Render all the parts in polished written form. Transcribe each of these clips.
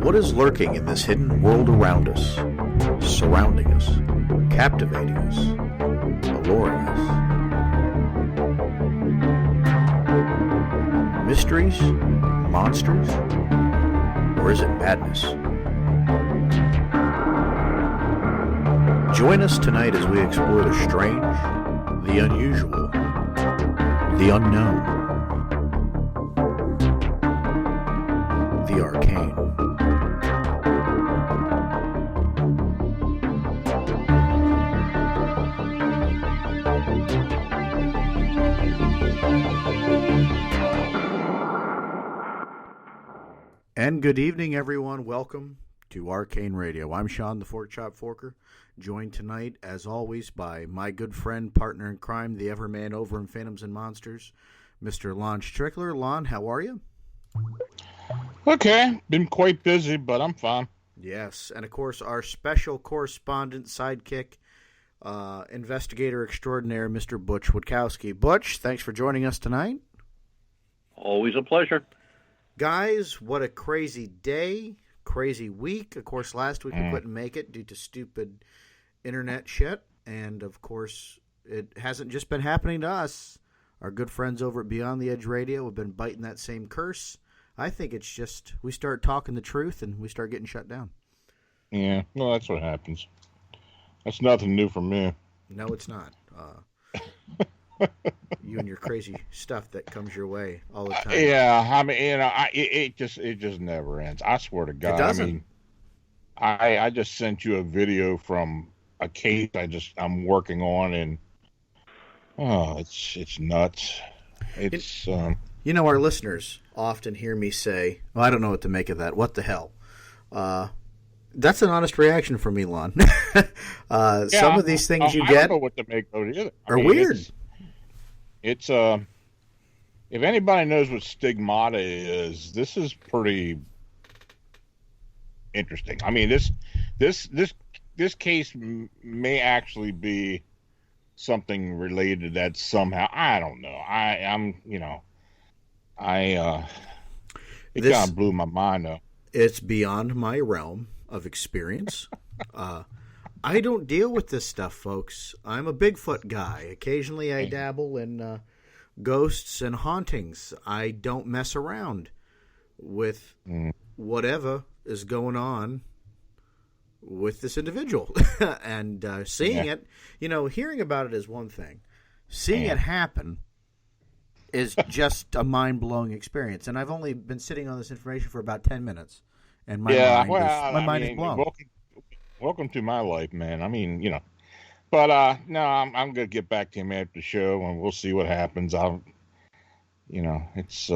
What is lurking in this hidden world around us, surrounding us, captivating us, alluring us? Mysteries? Monsters? Or is it madness? Join us tonight as we explore the strange, the unusual, the unknown, the arcane. And good evening, everyone. Welcome to Arcane Radio. I'm Sean, the Fork Chop Forker, joined tonight, as always, by my good friend, partner in crime, the Everman over in Phantoms and Monsters, Mr. Lon Strickler. Lon, how are you? Okay, been quite busy, but I'm fine. Yes, and of course, our special correspondent, sidekick, investigator extraordinaire, Mr. Butch Witkowski. Butch, thanks for joining us tonight. Always a pleasure. Guys, what a crazy day, crazy week. Of course, last week we couldn't make it due to stupid internet shit. And, of course, it hasn't just been happening to us. Our good friends over at Beyond the Edge Radio have been biting that same curse. I think it's just we start talking the truth and we start getting shut down. Yeah, well, that's what happens. That's nothing new for me. No, it's not. You and your crazy stuff that comes your way all the time. Yeah, I mean, you know, it just never ends. I swear to God. It doesn't. I mean, I just sent you a video from a case I'm working on, and it's nuts. It's You know, our listeners often hear me say, well, I don't know what to make of that. What the hell? That's an honest reaction from Elon. Some of these things you I get don't know what to make of it either. are weird. It's if anybody knows what stigmata is, this is pretty interesting. I mean, this case may actually be something related that somehow, I don't know. It kind of blew my mind up. It's beyond my realm of experience. I don't deal with this stuff, folks. I'm a Bigfoot guy. Occasionally I dabble in ghosts and hauntings. I don't mess around with whatever is going on with this individual. And seeing it, hearing about it is one thing. Seeing it happen is just a mind-blowing experience. And I've only been sitting on this information for about 10 minutes. And my mind is blown. Welcome to my life, man. I mean, but no, I'm gonna get back to him after the show, and we'll see what happens. It's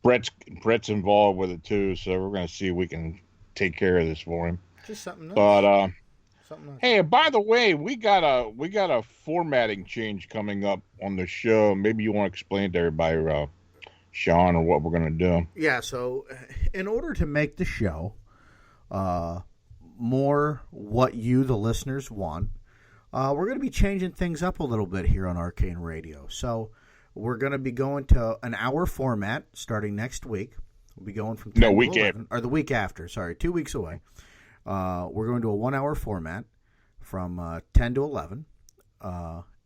Brett's involved with it too, so we're gonna see if we can take care of this for him. Just something else. But something else. Hey, by the way, we got a formatting change coming up on the show. Maybe you want to explain to everybody, Sean, or what we're gonna do. Yeah. So, in order to make the show more what you, the listeners, want, we're going to be changing things up a little bit here on Arcane Radio. So we're going to be going to an hour format starting next week. We'll be going from 10 to 11, or the week after. Sorry, 2 weeks away. We're going to a 1 hour format from 10 to 11,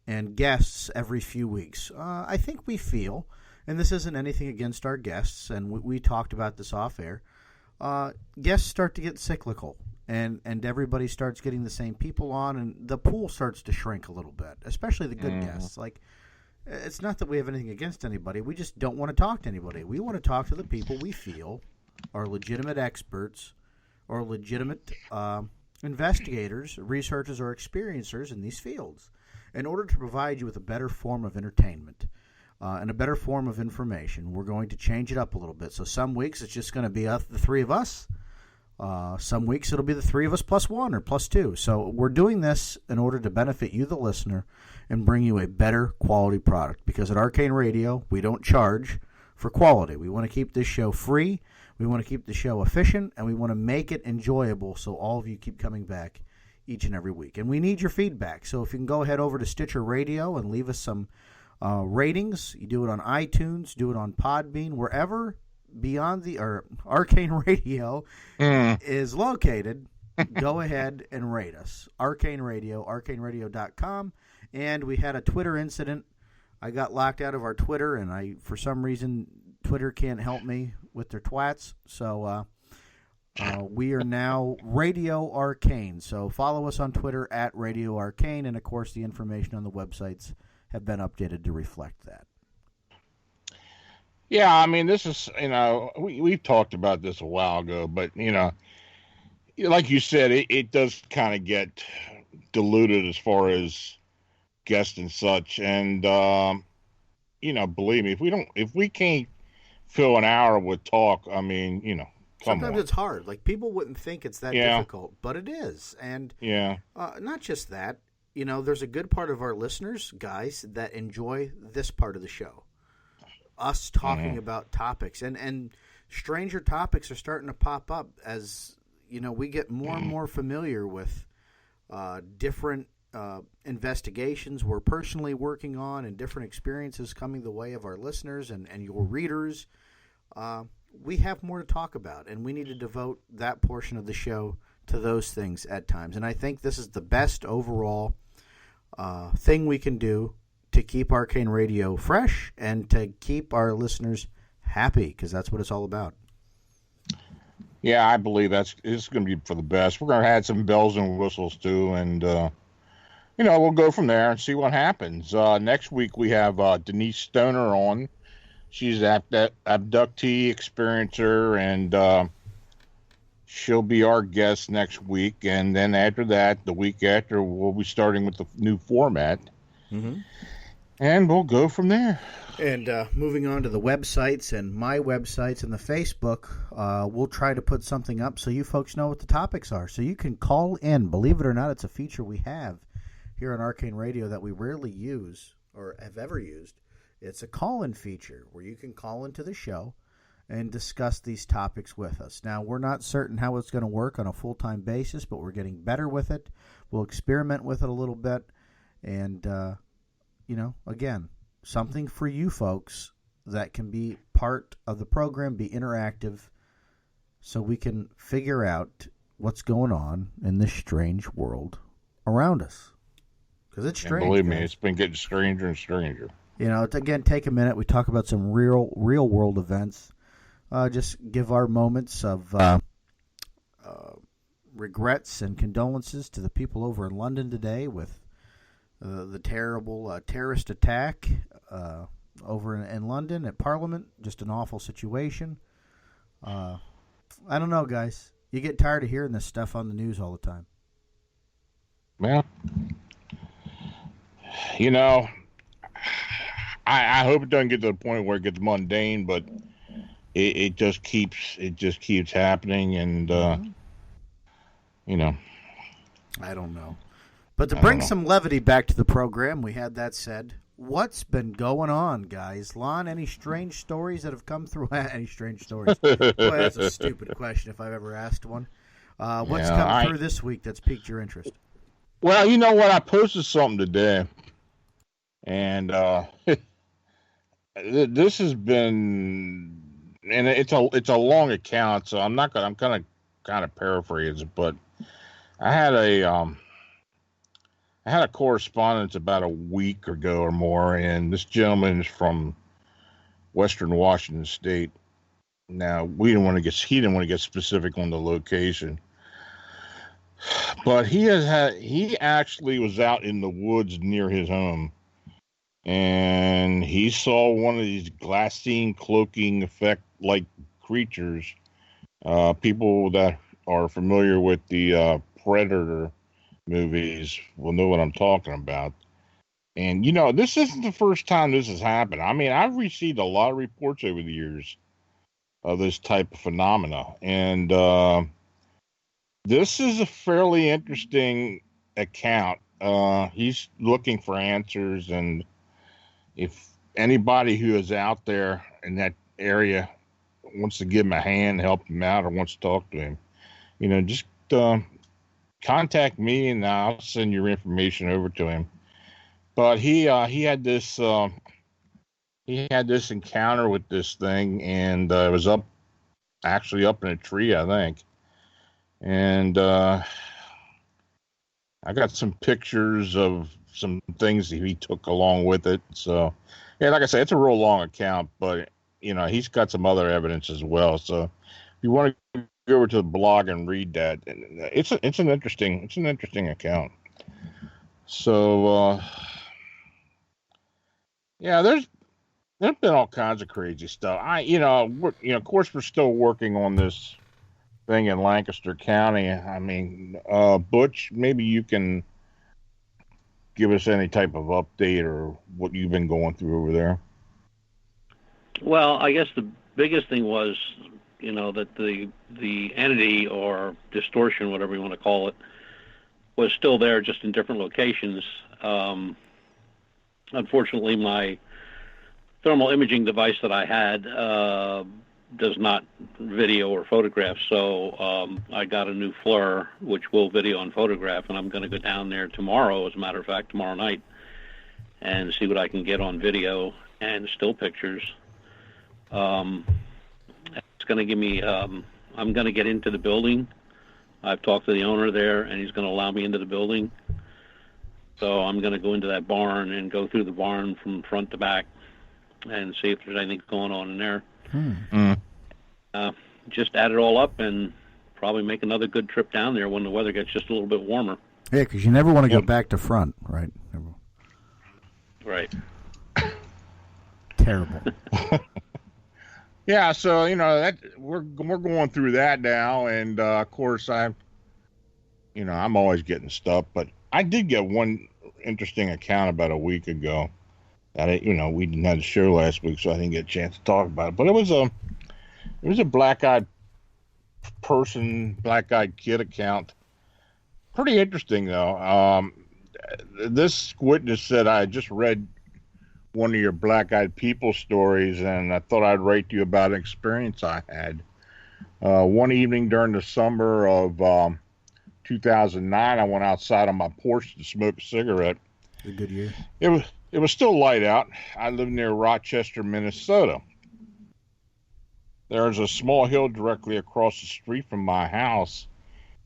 and guests every few weeks. I think we feel, and this isn't anything against our guests, and we talked about this off air. Guests start to get cyclical, and everybody starts getting the same people on, and the pool starts to shrink a little bit, especially the good guests. Like, it's not that we have anything against anybody. We just don't want to talk to anybody. We want to talk to the people we feel are legitimate experts or legitimate investigators, researchers, or experiencers in these fields in order to provide you with a better form of entertainment. And a better form of information. We're going to change it up a little bit. So some weeks it's just going to be the three of us. Some weeks it'll be the three of us plus one or plus two. So we're doing this in order to benefit you, the listener, and bring you a better quality product. Because at Arcane Radio, we don't charge for quality. We want to keep this show free. We want to keep the show efficient. And we want to make it enjoyable so all of you keep coming back each and every week. And we need your feedback. So if you can go ahead over to Stitcher Radio and leave us some ratings. You do it on iTunes, do it on Podbean, wherever Beyond the or Arcane Radio is located, go ahead and rate us. Arcane Radio, arcaneradio.com. And we had a Twitter incident. I got locked out of our Twitter, and for some reason, Twitter can't help me with their twats. So we are now Radio Arcane. So follow us on Twitter at Radio Arcane. And, of course, the information on the websites have been updated to reflect that. Yeah, I mean, this is, we've talked about this a while ago, but, like you said, it does kind of get diluted as far as guests and such. And, believe me, if we can't fill an hour with talk, I mean, sometimes it's hard. Like, people wouldn't think it's that difficult, but it is. And not just that, there's a good part of our listeners, guys, that enjoy this part of the show. Us talking about topics. And stranger topics are starting to pop up as, we get more and more familiar with different investigations we're personally working on and different experiences coming the way of our listeners and your readers. We have more to talk about, and we need to devote that portion of the show to those things at times. And I think this is the best overall thing we can do to keep Arcane Radio fresh and to keep our listeners happy, because that's what it's all about. Yeah, I believe it's going to be for the best. We're going to add some bells and whistles too, and we'll go from there and see what happens. Next week we have Denise Stoner on. She's an abductee experiencer, and she'll be our guest next week. And then after that, the week after, we'll be starting with the new format. Mm-hmm. And we'll go from there. And moving on to the websites and my websites and the Facebook, we'll try to put something up so you folks know what the topics are. So you can call in. Believe it or not, it's a feature we have here on Arcane Radio that we rarely use or have ever used. It's a call-in feature where you can call into the show and discuss these topics with us. Now, we're not certain how it's going to work on a full-time basis, but we're getting better with it. We'll experiment with it a little bit. And, again, something for you folks that can be part of the program, be interactive, so we can figure out what's going on in this strange world around us. Because it's strange. And believe me, it's been getting stranger and stranger. Again, take a minute. We talk about some real world events. Just give our moments of regrets and condolences to the people over in London today with the terrible terrorist attack over in London at Parliament. Just an awful situation. I don't know, guys. You get tired of hearing this stuff on the news all the time. Well, I hope it doesn't get to the point where it gets mundane, but it just keeps happening, and I don't know. But to bring some levity back to the program, we had that said. What's been going on, guys? Lon, any strange stories that have come through? Any strange stories? Boy, that's a stupid question if I've ever asked one. What's come through this week that's piqued your interest? Well, you know what? I posted something today, and this has been, and it's a long account, so I'm kind of paraphrase it, but I had a correspondence about a week ago or more, and this gentleman is from Western Washington State. Now, he didn't want to get specific on the location, but he actually was out in the woods near his home, and he saw one of these glassine cloaking effect like creatures. People that are familiar with the Predator movies will know what I'm talking about. And, this isn't the first time this has happened. I mean, I've received a lot of reports over the years of this type of phenomena. And this is a fairly interesting account. He's looking for answers. And if anybody who is out there in that area wants to give him a hand, help him out, or wants to talk to him, just contact me and I'll send your information over to him. But he had this he had this encounter with this thing, and it was actually up in a tree, I think. And I got some pictures of some things that he took along with it. So, yeah, like I said, it's a real long account, but he's got some other evidence as well. So, if you want to go over to the blog and read that, it's an interesting account. So, yeah, there's been all kinds of crazy stuff. Of course, we're still working on this thing in Lancaster County. I mean, Butch, maybe you can give us any type of update or what you've been going through over there. Well, I guess the biggest thing was, that the entity or distortion, whatever you want to call it, was still there, just in different locations. Unfortunately, my thermal imaging device that I had does not video or photograph, so I got a new FLIR, which will video and photograph, and I'm going to go down there tomorrow, as a matter of fact, tomorrow night, and see what I can get on video and still pictures. It's going to give me, I'm going to get into the building. I've talked to the owner there, and he's going to allow me into the building. So I'm going to go into that barn and go through the barn from front to back and see if there's anything going on in there. Just add it all up and probably make another good trip down there when the weather gets just a little bit warmer. Yeah, because you never want to go back to front, right? Never. Right. Terrible. Yeah, so that we're going through that now, and of course I'm always getting stuff, but I did get one interesting account about a week ago that we didn't have the show last week, so I didn't get a chance to talk about it. But it was a black-eyed kid account. Pretty interesting though. This witness said, I just read one of your black-eyed people stories, and I thought I'd write to you about an experience I had. One evening during the summer of 2009, I went outside on my porch to smoke a cigarette. A good year. It was still light out. I live near Rochester, Minnesota. There's a small hill directly across the street from my house,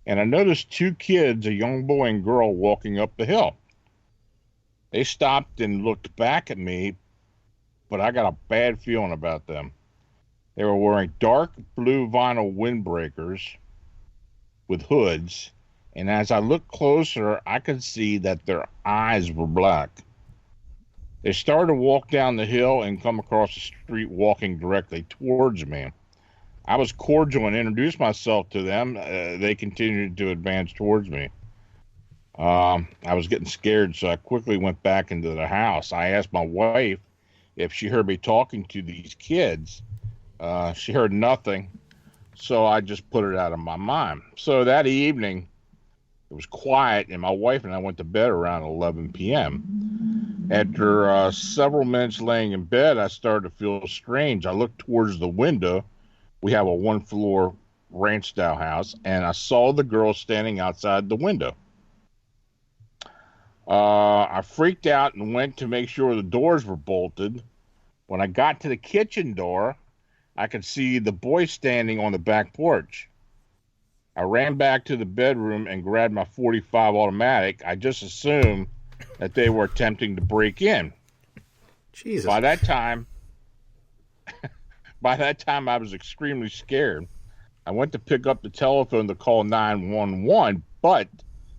and I noticed two kids, a young boy and girl, walking up the hill. They stopped and looked back at me, but I got a bad feeling about them. They were wearing dark blue vinyl windbreakers with hoods, and as I looked closer, I could see that their eyes were black. They started to walk down the hill and come across the street walking directly towards me. I was cordial and introduced myself to them. They continued to advance towards me. I was getting scared, so I quickly went back into the house. I asked my wife if she heard me talking to these kids. She heard nothing, so I just put it out of my mind. So that evening, it was quiet, and my wife and I went to bed around 11 p.m. After several minutes laying in bed, I started to feel strange. I looked towards the window. We have a one-floor ranch-style house, and I saw the girl standing outside the window. I freaked out and went to make sure the doors were bolted. When I got to the kitchen door, I could see the boy standing on the back porch. I ran back to the bedroom and grabbed my .45 automatic. I just assumed that they were attempting to break in. Jesus. By that time, I was extremely scared. I went to pick up the telephone to call 911, but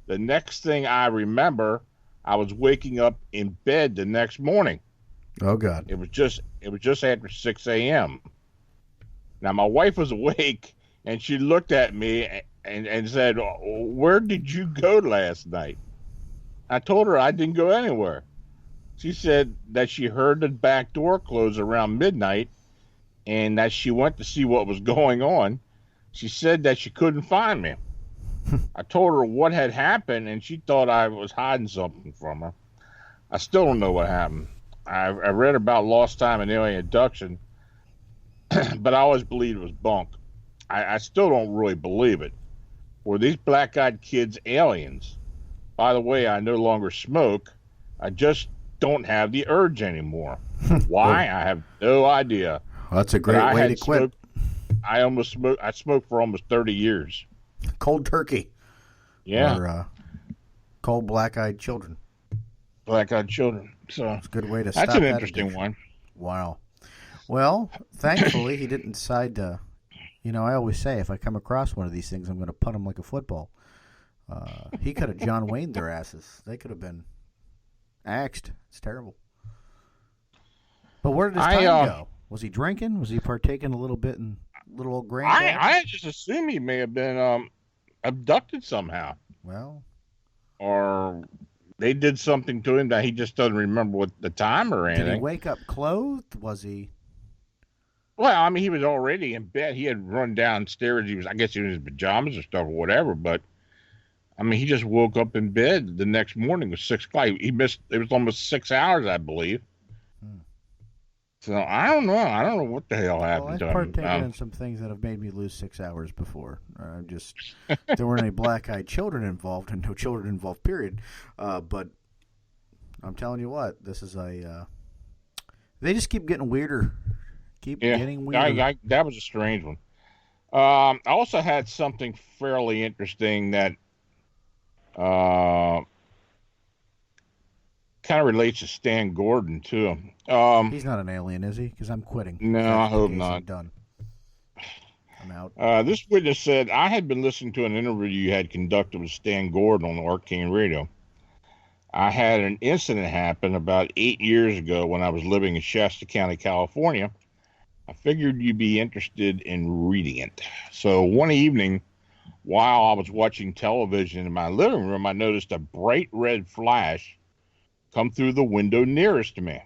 the next thing I remember, I was waking up in bed the next morning. Oh God! It was just after 6 a.m. Now my wife was awake, and she looked at me and said, "Where did you go last night?" I told her I didn't go anywhere. She said that she heard the back door close around midnight, and that she went to see what was going on. She said that she couldn't find me. I told her what had happened, and she thought I was hiding something from her. I still don't know what happened. I read about lost time and alien abduction, but I always believed it was bunk. I still don't really believe it. Were these black-eyed kids aliens? By the way, I no longer smoke. I just don't have the urge anymore. Why? I have no idea. Well, that's a But great I way had to quit. smoked. I smoked for almost 30 years. Cold turkey. Yeah. Or cold black-eyed children. Black-eyed children. So it's a good way to that's stop an that interesting addiction. one. Wow. Well, thankfully, he didn't decide to. You know, I always say if I come across one of these things, I'm going to punt him like a football. He could have John Wayne their asses. They could have been axed. It's terrible. But where did his time go? Was he drinking? Was he partaking a little bit in little old granddad? I just assume he may have been abducted somehow. Well, or they did something to him that he just doesn't remember what the time or anything. Did he wake up clothed? Was he? Well, I mean, he was already in bed. He had run downstairs. I guess he was in his pajamas or stuff or whatever. But I mean, he just woke up in bed the next morning at 6 o'clock. He missed. It was almost 6 hours, I believe. So I don't know. I don't know what the hell happened to him. I've partaken in some things that have made me lose 6 hours before. There weren't any black-eyed children involved, and no children involved. Period. But I'm telling you what, this is a. They just keep getting weirder. Getting weirder. That was a strange one. I also had something fairly interesting that kind of relates to Stan Gordon too. He's not an alien, is he? Because I'm quitting. No, I hope not. I'm done. I'm out. This witness said, I had been listening to an interview you had conducted with Stan Gordon on Arcane Radio. I had an incident happen about 8 years ago when I was living in Shasta County, California. I figured you'd be interested in reading it. So one evening, while I was watching television in my living room, I noticed a bright red flash come through the window nearest to me.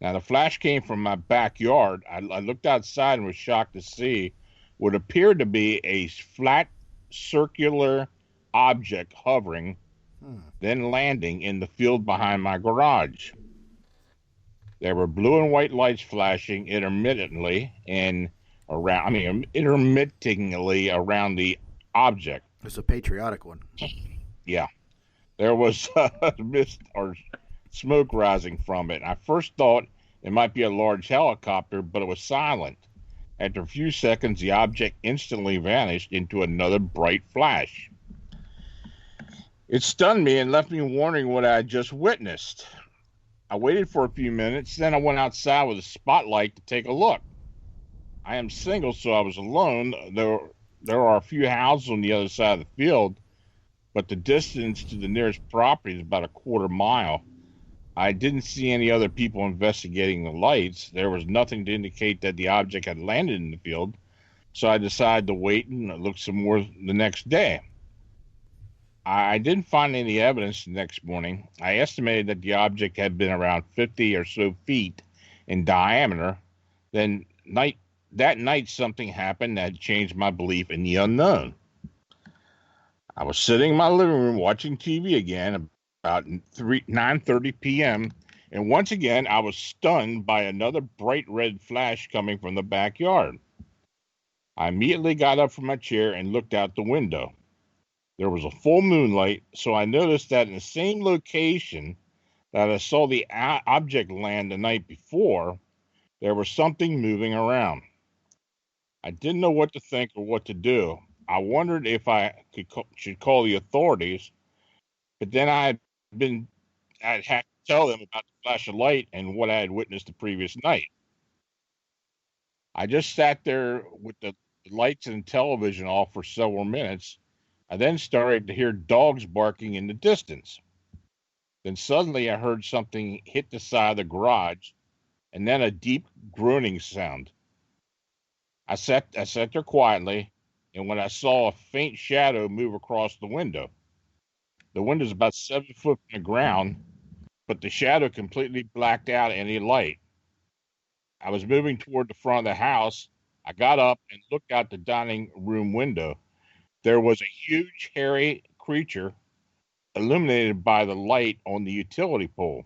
Now, the flash came from my backyard. I looked outside and was shocked to see what appeared to be a flat, circular object hovering, then landing in the field behind my garage. There were blue and white lights flashing intermittently intermittingly around the object. It's a patriotic one. Yeah. There was mist or smoke rising from it. I first thought it might be a large helicopter, but it was silent. After a few seconds, the object instantly vanished into another bright flash. It stunned me and left me wondering what I had just witnessed. I waited for a few minutes, then I went outside with a spotlight to take a look. I am single, so I was alone. There are a few houses on the other side of the field, but the distance to the nearest property is about a quarter mile. I didn't see any other people investigating the lights. There was nothing to indicate that the object had landed in the field, so I decided to wait and look some more the next day. I didn't find any evidence the next morning. I estimated that the object had been around 50 or so feet in diameter. Then that night something happened that changed my belief in the unknown. I was sitting in my living room watching TV again about 9:30 p.m., and once again I was stunned by another bright red flash coming from the backyard. I immediately got up from my chair and looked out the window. There was a full moonlight, so I noticed that in the same location that I saw the object land the night before, there was something moving around. I didn't know what to think or what to do. I wondered if I should call the authorities, but then I'd had to tell them about the flash of light and what I had witnessed the previous night. I just sat there with the lights and television off for several minutes. I then started to hear dogs barking in the distance. Then suddenly I heard something hit the side of the garage, and then a deep groaning sound. I sat there quietly, and when I saw a faint shadow move across the window. The window's about 7 foot from the ground, but the shadow completely blacked out any light. I was moving toward the front of the house. I got up and looked out the dining room window. There was a huge, hairy creature illuminated by the light on the utility pole.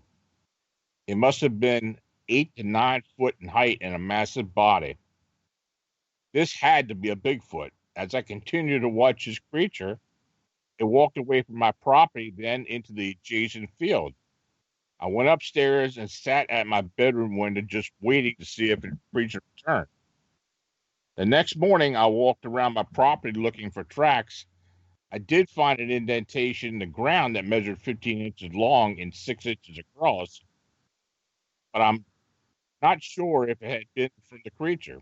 It must have been 8 to 9 foot in height and a massive body. This had to be a Bigfoot. As I continued to watch this creature, it walked away from my property, then into the adjacent field. I went upstairs and sat at my bedroom window just waiting to see if the creature returned. The next morning, I walked around my property looking for tracks. I did find an indentation in the ground that measured 15 inches long and 6 inches across, but I'm not sure if it had been from the creature.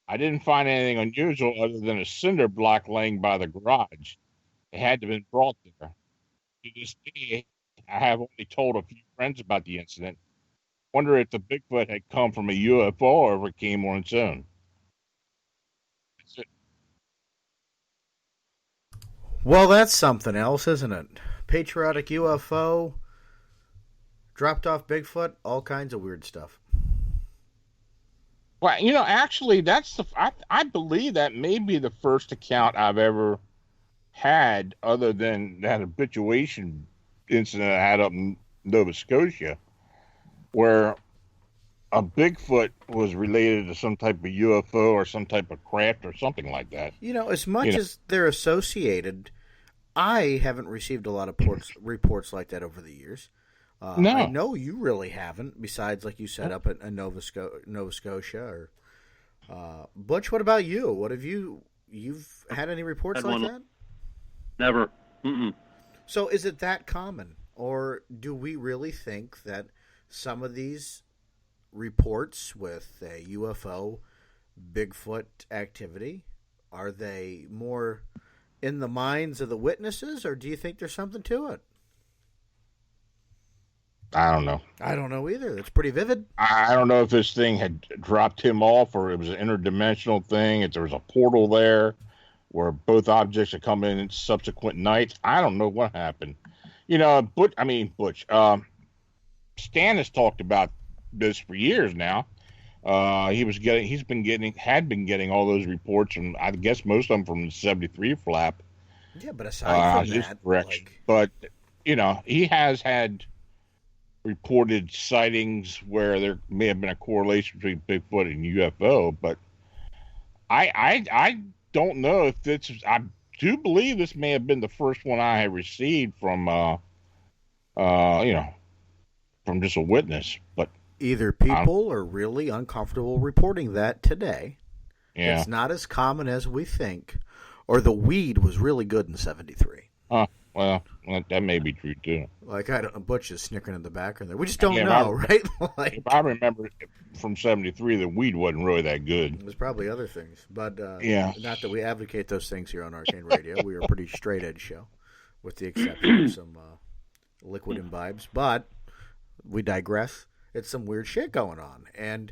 I didn't find anything unusual other than a cinder block laying by the garage. It had to have been brought there. To this day, I have only told a few friends about the incident. Wonder if the Bigfoot had come from a UFO or if it came on its own. That's it. Well, that's something else, isn't it? Patriotic UFO, dropped off Bigfoot, all kinds of weird stuff. Well, actually, I believe that may be the first account I've ever had, other than that habituation incident I had up in Nova Scotia, where a Bigfoot was related to some type of UFO or some type of craft or something like that. As much as they're associated, I haven't received a lot of reports like that over the years. No. I know you really haven't, besides, like you said, up at Nova Scotia. Or Butch, what about you? What have you've had any reports like that? Never. Mm-mm. So is it that common? Or do we really think that some of these reports with a UFO, Bigfoot activity, are they more in the minds of the witnesses, or do you think there's something to it? I don't know. I don't know either. That's pretty vivid. I don't know if this thing had dropped him off or it was an interdimensional thing, if there was a portal there where both objects had come in subsequent nights. I don't know what happened. Butch, Stan has talked about this for years now. Had been getting all those reports, and I guess most of them from the 73 flap. Yeah, but aside from that, but he has had reported sightings where there may have been a correlation between Bigfoot and UFO, but I don't know if this. I do believe this may have been the first one I had received from from just a witness, but either people are really uncomfortable reporting that today. Yeah. It's not as common as we think, or the weed was really good in 73. Well, that may be true too. Like, I don't know, Butch is snickering in the background there. We just don't know, right? If I remember from 73, the weed wasn't really that good. There's probably other things, but not that we advocate those things here on Arcane Radio. We are a pretty straight edge show, with the exception of some liquid imbibes. But we digress. It's some weird shit going on, and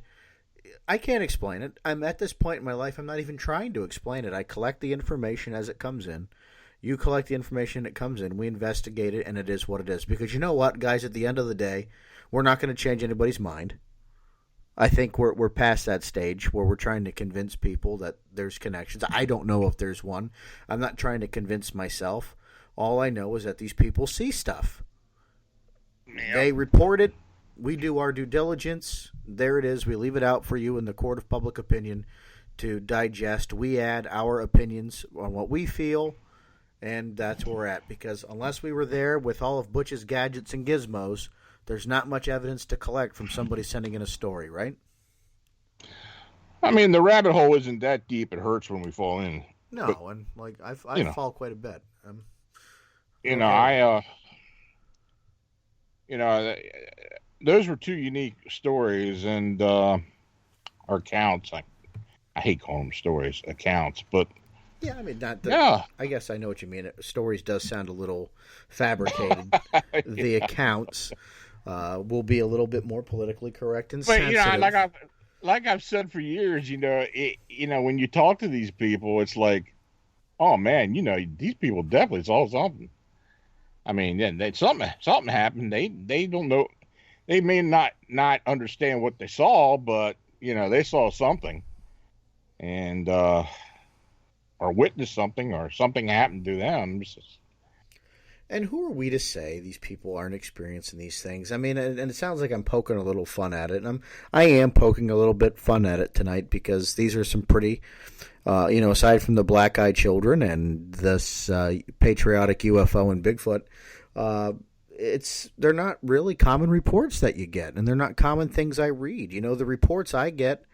I can't explain it. I'm at this point in my life, I'm not even trying to explain it. I collect the information as it comes in. You collect the information that comes in. We investigate it, and it is what it is. Because you know what, guys? At the end of the day, we're not going to change anybody's mind. I think we're past that stage where we're trying to convince people that there's connections. I don't know if there's one. I'm not trying to convince myself. All I know is that these people see stuff. Yep. They report it. We do our due diligence. There it is. We leave it out for you in the court of public opinion to digest. We add our opinions on what we feel. And that's where we're at, because unless we were there with all of Butch's gadgets and gizmos, there's not much evidence to collect from somebody sending in a story, right? I mean, the rabbit hole isn't that deep. It hurts when we fall in. No, but, and like I fall quite a bit. Those were two unique stories and or accounts. I hate calling them stories, accounts, but. Yeah, I mean, yeah. I guess I know what you mean. Stories does sound a little fabricated. The accounts will be a little bit more politically correct and sensitive. But like I've said for years, when you talk to these people, it's like, oh man, these people definitely saw something. I mean, something happened. They don't know. They may not understand what they saw, but they saw something, and. Or witness something, or something happened to them. And who are we to say these people aren't experiencing these things? I mean, and it sounds like I'm poking a little fun at it. And I am poking a little bit fun at it tonight, because these are some pretty, aside from the black-eyed children and this patriotic UFO and Bigfoot, they're not really common reports that you get, and they're not common things I read. The reports I get,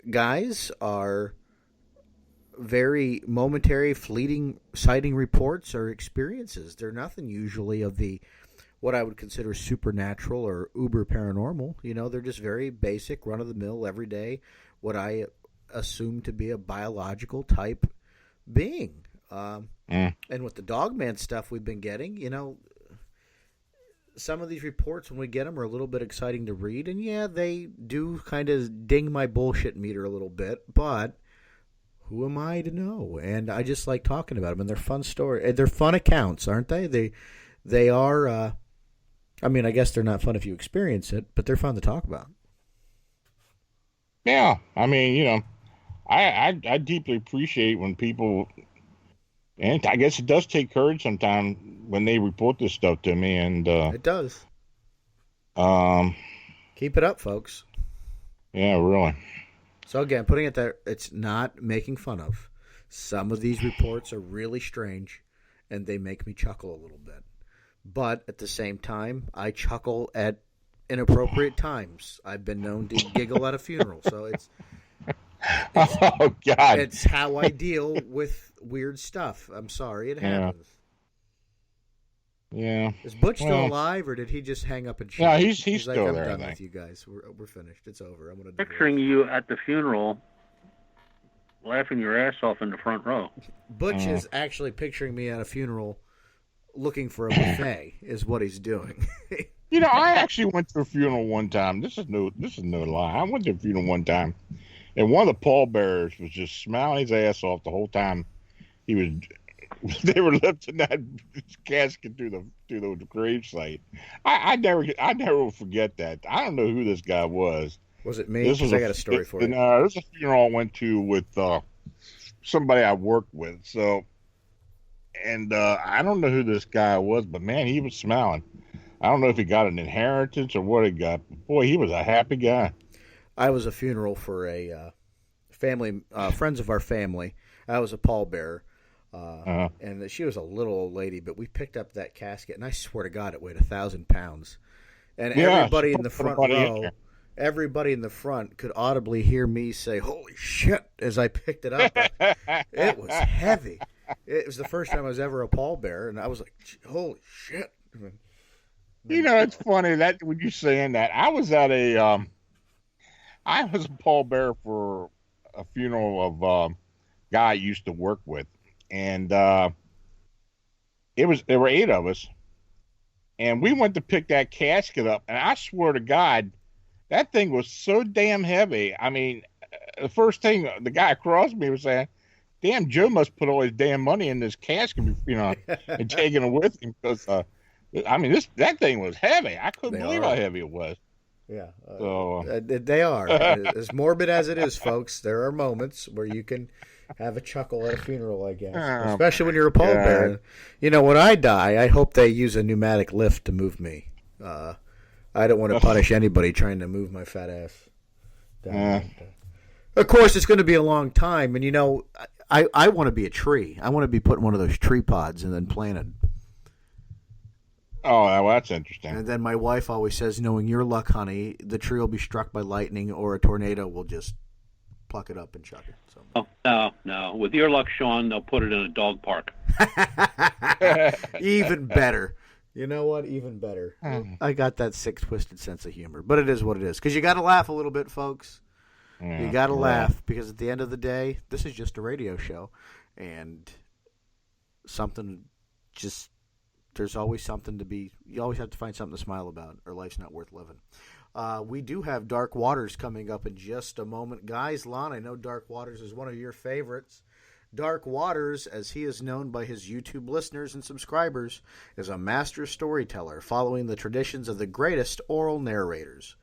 guys, are very momentary, fleeting sighting reports or experiences. They're nothing usually of the what I would consider supernatural or uber paranormal. They're just very basic, run of the mill, everyday, what I assume to be a biological type being. And with the Dogman stuff we've been getting, some of these reports when we get them are a little bit exciting to read, and yeah, they do kind of ding my bullshit meter a little bit, but who am I to know? And I just like talking about them, and they're fun stories. They're fun accounts, aren't they? They are. I guess they're not fun if you experience it, but they're fun to talk about. Yeah, I deeply appreciate when people, and I guess it does take courage sometimes when they report this stuff to me, and it does. Keep it up, folks. Yeah, really. So again, putting it there, it's not making fun of. Some of these reports are really strange, and they make me chuckle a little bit. But at the same time, I chuckle at inappropriate times. I've been known to giggle at a funeral, so it's oh God, it's how I deal with weird stuff. I'm sorry, it happens. Yeah. Is Butch still alive, or did he just hang up and shoot? Yeah, he's like, still I'm there. done with you guys. We're finished. It's over. I'm gonna picturing you at the funeral, laughing your ass off in the front row. Butch is actually picturing me at a funeral, looking for a buffet. Is what he's doing. I actually went to a funeral one time. This is no lie. I went to a funeral one time, and one of the pallbearers was just smiling his ass off the whole time. They were lifting that casket through the gravesite. I never will forget that. I don't know who this guy was. Was it me? Because I got a story for you. No, this is a funeral I went to with somebody I worked with. So, and I don't know who this guy was, but man, he was smiling. I don't know if he got an inheritance or what he got. But boy, he was a happy guy. I was a funeral for a family, friends of our family. I was a pallbearer. And she was a little old lady, but we picked up that casket, and I swear to God, it weighed 1,000 pounds. And everybody in the front row, everybody in the front could audibly hear me say, "Holy shit!" as I picked it up. It was heavy. It was the first time I was ever a pallbearer, and I was like, "Holy shit!" It's funny that when you're saying that, I was at I was a pallbearer for a funeral of a guy I used to work with. And there were 8 of us, and we went to pick that casket up, and I swear to God, that thing was so damn heavy. I mean, the first thing the guy across me was saying, "Damn, Joe must put all his damn money in this casket, and taking it with him because, that thing was heavy. I couldn't believe how heavy it was." Yeah, they are as morbid as it is, folks. There are moments where you can have a chuckle at a funeral, I guess, especially when you're a pallbearer. When I die, I hope they use a pneumatic lift to move me. I don't want to punish anybody trying to move my fat ass down. Of course, it's going to be a long time, and I want to be a tree. I want to be put in one of those tree pods and then planted. Oh, well, that's interesting. And then my wife always says, knowing your luck, honey, the tree will be struck by lightning or a tornado will just pluck it up and chuck it. So. Oh, no. With your luck, Sean, they'll put it in a dog park. Even better. You know what? Even better. I got that sick, twisted sense of humor. But it is what it is. Because you got to laugh a little bit, folks. You got to laugh. Because at the end of the day, this is just a radio show. And there's always something to be, you always have to find something to smile about, or life's not worth living. We do have Dark Waters coming up in just a moment. Guys, Lon, I know Dark Waters is one of your favorites. Dark Waters, as he is known by his YouTube listeners and subscribers, is a master storyteller following the traditions of the greatest oral narrators.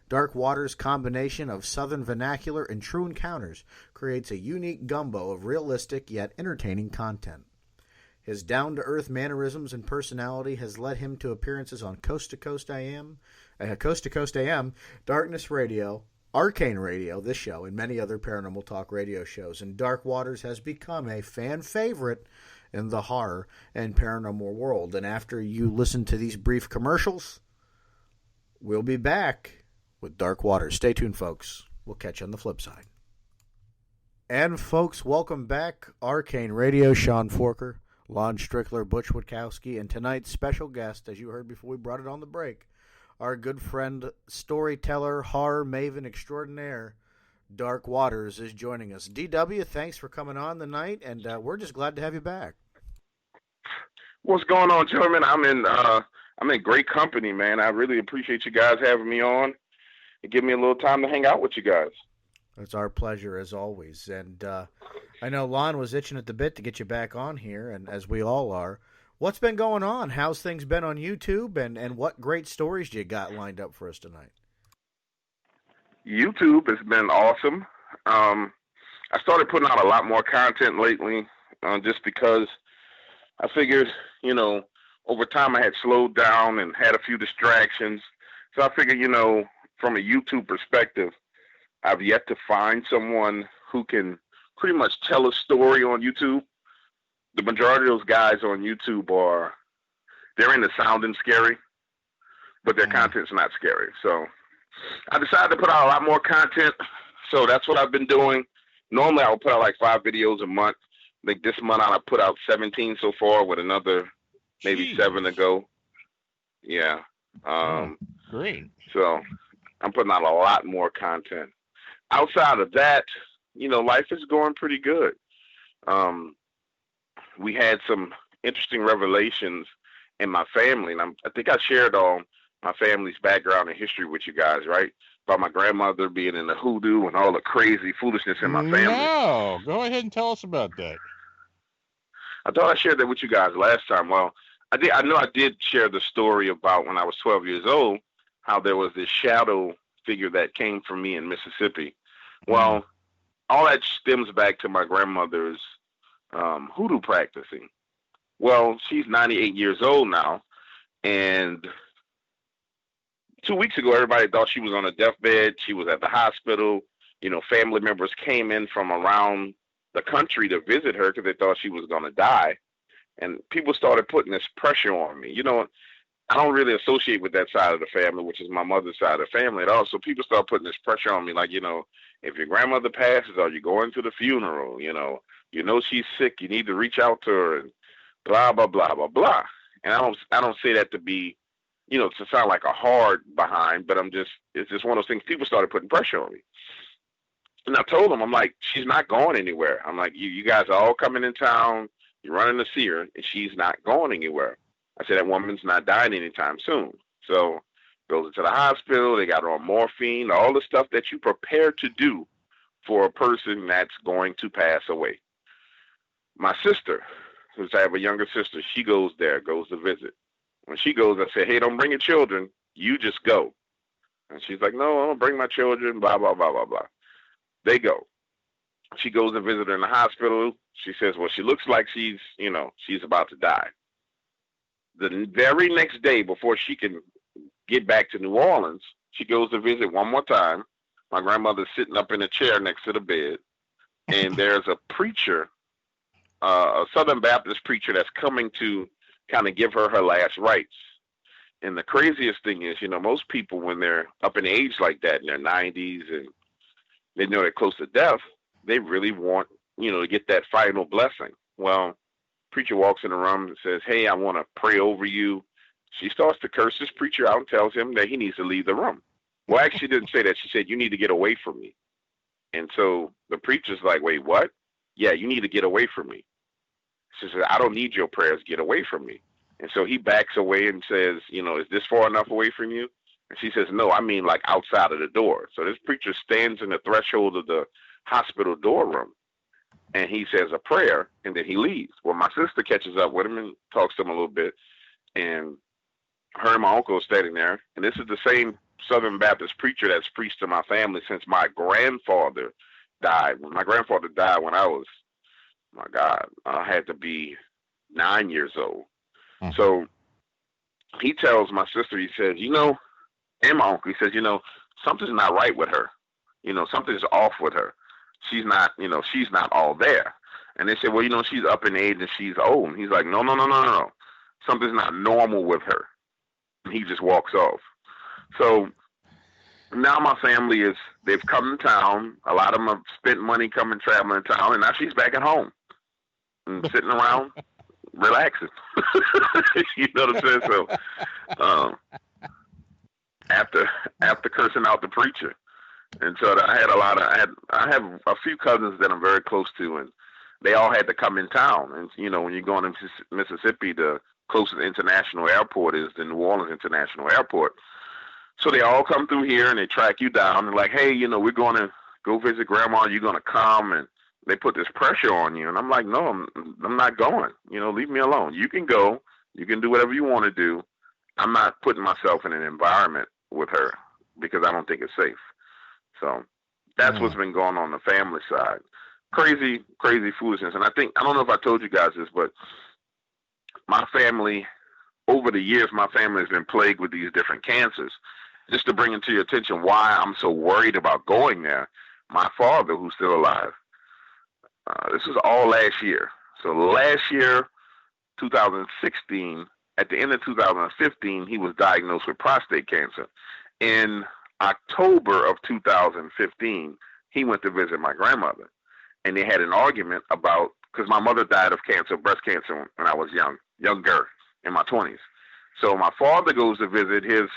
Dark Waters' combination of Southern vernacular and true encounters creates a unique gumbo of realistic yet entertaining content. His down-to-earth mannerisms and personality has led him to appearances on Coast to Coast AM, Darkness Radio, Arcane Radio, this show, and many other Paranormal Talk radio shows. And Dark Waters has become a fan favorite in the horror and paranormal world. And after you listen to these brief commercials, we'll be back with Dark Waters. Stay tuned, folks. We'll catch you on the flip side. And, folks, welcome back. Arcane Radio, Sean Forker, Lon Strickler, Butch Witkowski, and tonight's special guest, as you heard before we brought it on the break, our good friend, storyteller, horror maven extraordinaire, Dark Waters, is joining us. DW, thanks for coming on tonight, and we're just glad to have you back. What's going on, gentlemen? I'm in great company, man. I really appreciate you guys having me on and give me a little time to hang out with you guys. It's our pleasure, as always. And I know Lon was itching at the bit to get you back on here, and as we all are. What's been going on? How's things been on YouTube, and what great stories you got lined up for us tonight? YouTube has been awesome. I started putting out a lot more content lately just because I figured, over time I had slowed down and had a few distractions. So I figured, from a YouTube perspective, I've yet to find someone who can pretty much tell a story on YouTube. The majority of those guys on YouTube they're into sounding scary, but their content's not scary. So I decided to put out a lot more content. So that's what I've been doing. Normally I would put out like 5 videos a month. I think this month I put out 17 so far, with another maybe 7 to go. Yeah. Great. So I'm putting out a lot more content. Outside of that, life is going pretty good. We had some interesting revelations in my family, and I think I shared all my family's background and history with you guys, right? About my grandmother being in the hoodoo and all the crazy foolishness in my family. No, go ahead and tell us about that. I thought I shared that with you guys last time. Well, I know I did share the story about when I was 12 years old, how there was this shadow figure that came from me in Mississippi. Well, all that stems back to my grandmother's hoodoo practicing. Well, she's 98 years old now, and 2 weeks ago, everybody thought she was on a deathbed. She was at the hospital. Family members came in from around the country to visit her because they thought she was going to die. And people started putting this pressure on me. I don't really associate with that side of the family, which is my mother's side of the family at all. So people start putting this pressure on me, like, if your grandmother passes, are you going to the funeral? She's sick. You need to reach out to her, and blah, blah, blah, blah, blah. And I don't say that to be, to sound like a hard behind, but it's just one of those things. People started putting pressure on me. And I told them, I'm like, she's not going anywhere. I'm like, you guys are all coming in town. You're running to see her, and she's not going anywhere. I said, that woman's not dying anytime soon. So goes into the hospital. They got her on morphine, all the stuff that you prepare to do for a person that's going to pass away. My sister, since I have a younger sister, she goes to visit. When she goes, I say, hey, don't bring your children. You just go. And she's like, no, I don't bring my children, blah, blah, blah, blah, blah. They go. She goes to visit her in the hospital. She says, well, she looks like she's about to die. The very next day, before she can get back to New Orleans, she goes to visit one more time. My grandmother's sitting up in a chair next to the bed, and there's a preacher, a Southern Baptist preacher, that's coming to kind of give her last rites. And the craziest thing is, most people, when they're up in age like that, in their 90s, and they know they're close to death, they really want, to get that final blessing. Well, preacher walks in the room and says, hey, I want to pray over you. She starts to curse this preacher out and tells him that he needs to leave the room. Well, actually, she didn't say that. She said, you need to get away from me. And so the preacher's like, wait, what? Yeah, you need to get away from me. She says, I don't need your prayers. Get away from me. And so he backs away and says, is this far enough away from you? And she says, no, I mean like outside of the door. So this preacher stands in the threshold of the hospital door room, and he says a prayer, and then he leaves. Well, my sister catches up with him and talks to him a little bit, and her and my uncle are standing there. And this is the same Southern Baptist preacher that's preached to my family since my grandfather died. When my grandfather died, when I was, my God, I had to be 9 years old. Mm-hmm. So he tells my sister, he says, and my uncle, he says, something's not right with her. Something's off with her. She's not all there. And they said, well, she's up in age and she's old. And he's like, no, no, no, no, no. Something's not normal with her. And he just walks off. So now my family they've come to town. A lot of them have spent money coming traveling to town. And now she's back at home and sitting around relaxing. You know what I'm saying? So after cursing out the preacher. And so I have a few cousins that I'm very close to, and they all had to come in town. And when you're going to Mississippi, the closest international airport is the New Orleans International Airport. So they all come through here and they track you down and like, hey, we're going to go visit grandma. You're going to come, and they put this pressure on you. And I'm like, no, I'm not going. Leave me alone. You can go. You can do whatever you want to do. I'm not putting myself in an environment with her because I don't think it's safe. So that's what's been going on the family side. Crazy, crazy foolishness. And I don't know if I told you guys this, but my family, over the years, my family has been plagued with these different cancers. Just to bring it to your attention why I'm so worried about going there, my father, who's still alive, this was all last year. So last year, 2016, at the end of 2015, he was diagnosed with prostate cancer. In October of 2015, he went to visit my grandmother, and they had an argument about, because my mother died of cancer, breast cancer, when I was younger, in my 20s. So my father goes to visit his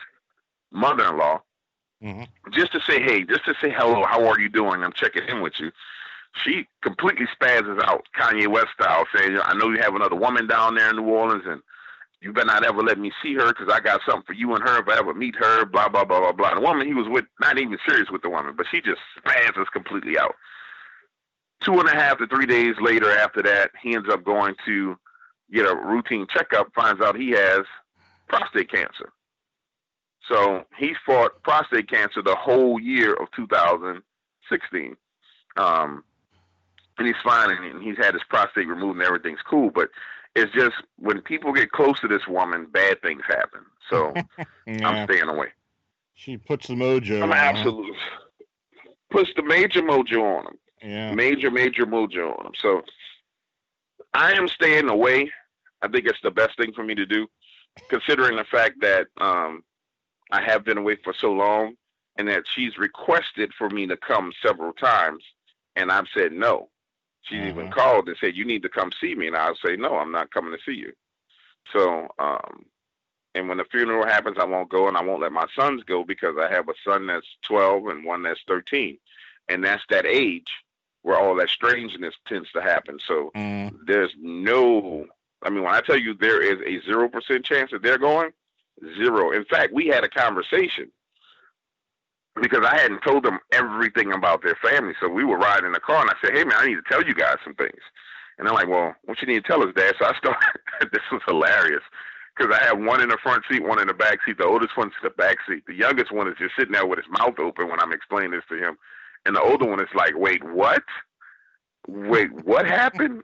mother-in-law, just to say, hey, just to say hello, how are you doing? I'm checking in with you. She completely spazzes out, Kanye West style, saying, I know you have another woman down there in New Orleans, and you better not ever let me see her because I got something for you and her if I ever meet her, blah, blah, blah, blah, blah. The woman he was with, not even serious with the woman, but she just spazzes completely out. 2.5 to 3 days later after that, he ends up going to get a routine checkup, finds out he has prostate cancer. So he fought prostate cancer the whole year of 2016. And he's fine, and he's had his prostate removed and everything's cool. But it's just when people get close to this woman, bad things happen. So Yeah. I'm staying away. She puts the mojo I'm on. absolutely puts the major mojo on him. Yeah. Major mojo on him. So I am staying away. I think it's the best thing for me to do, considering the fact that I have been away for so long, and that she's requested for me to come several times, and I've said no. She's even called and said, you need to come see me. And I'll say, no, I'm not coming to see you. So, and when the funeral happens, I won't go, and I won't let my sons go because I have a son that's 12 and one that's 13. And that's that age where all that strangeness tends to happen. So there's when I tell you there is a 0% chance that they're going, zero. In fact, we had a conversation because I hadn't told them everything about their family. So we were riding in the car, and I said, hey, man, I need to tell you guys some things. And they're like, well, what you need to tell us, Dad? So I started, this was hilarious, because I have one in the front seat, one in the back seat. The oldest one's in the back seat. The youngest one is just sitting there with his mouth open when I'm explaining this to him. And the older one is like, wait, what? Wait, what happened?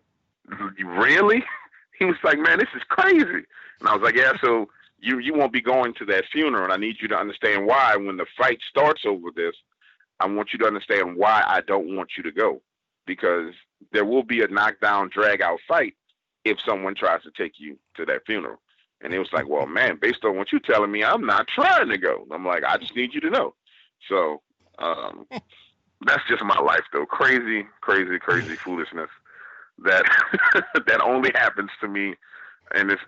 Really? He was like, man, this is crazy. And I was like, yeah, so you won't be going to that funeral, and I need you to understand why. When the fight starts over this, I want you to understand why I don't want you to go, because there will be a knockdown, drag-out fight if someone tries to take you to that funeral. And it was like, well, man, based on what you're telling me, I'm not trying to go. I'm like, I just need you to know. So that's just my life, though. Crazy, crazy, crazy foolishness that that only happens to me. And it's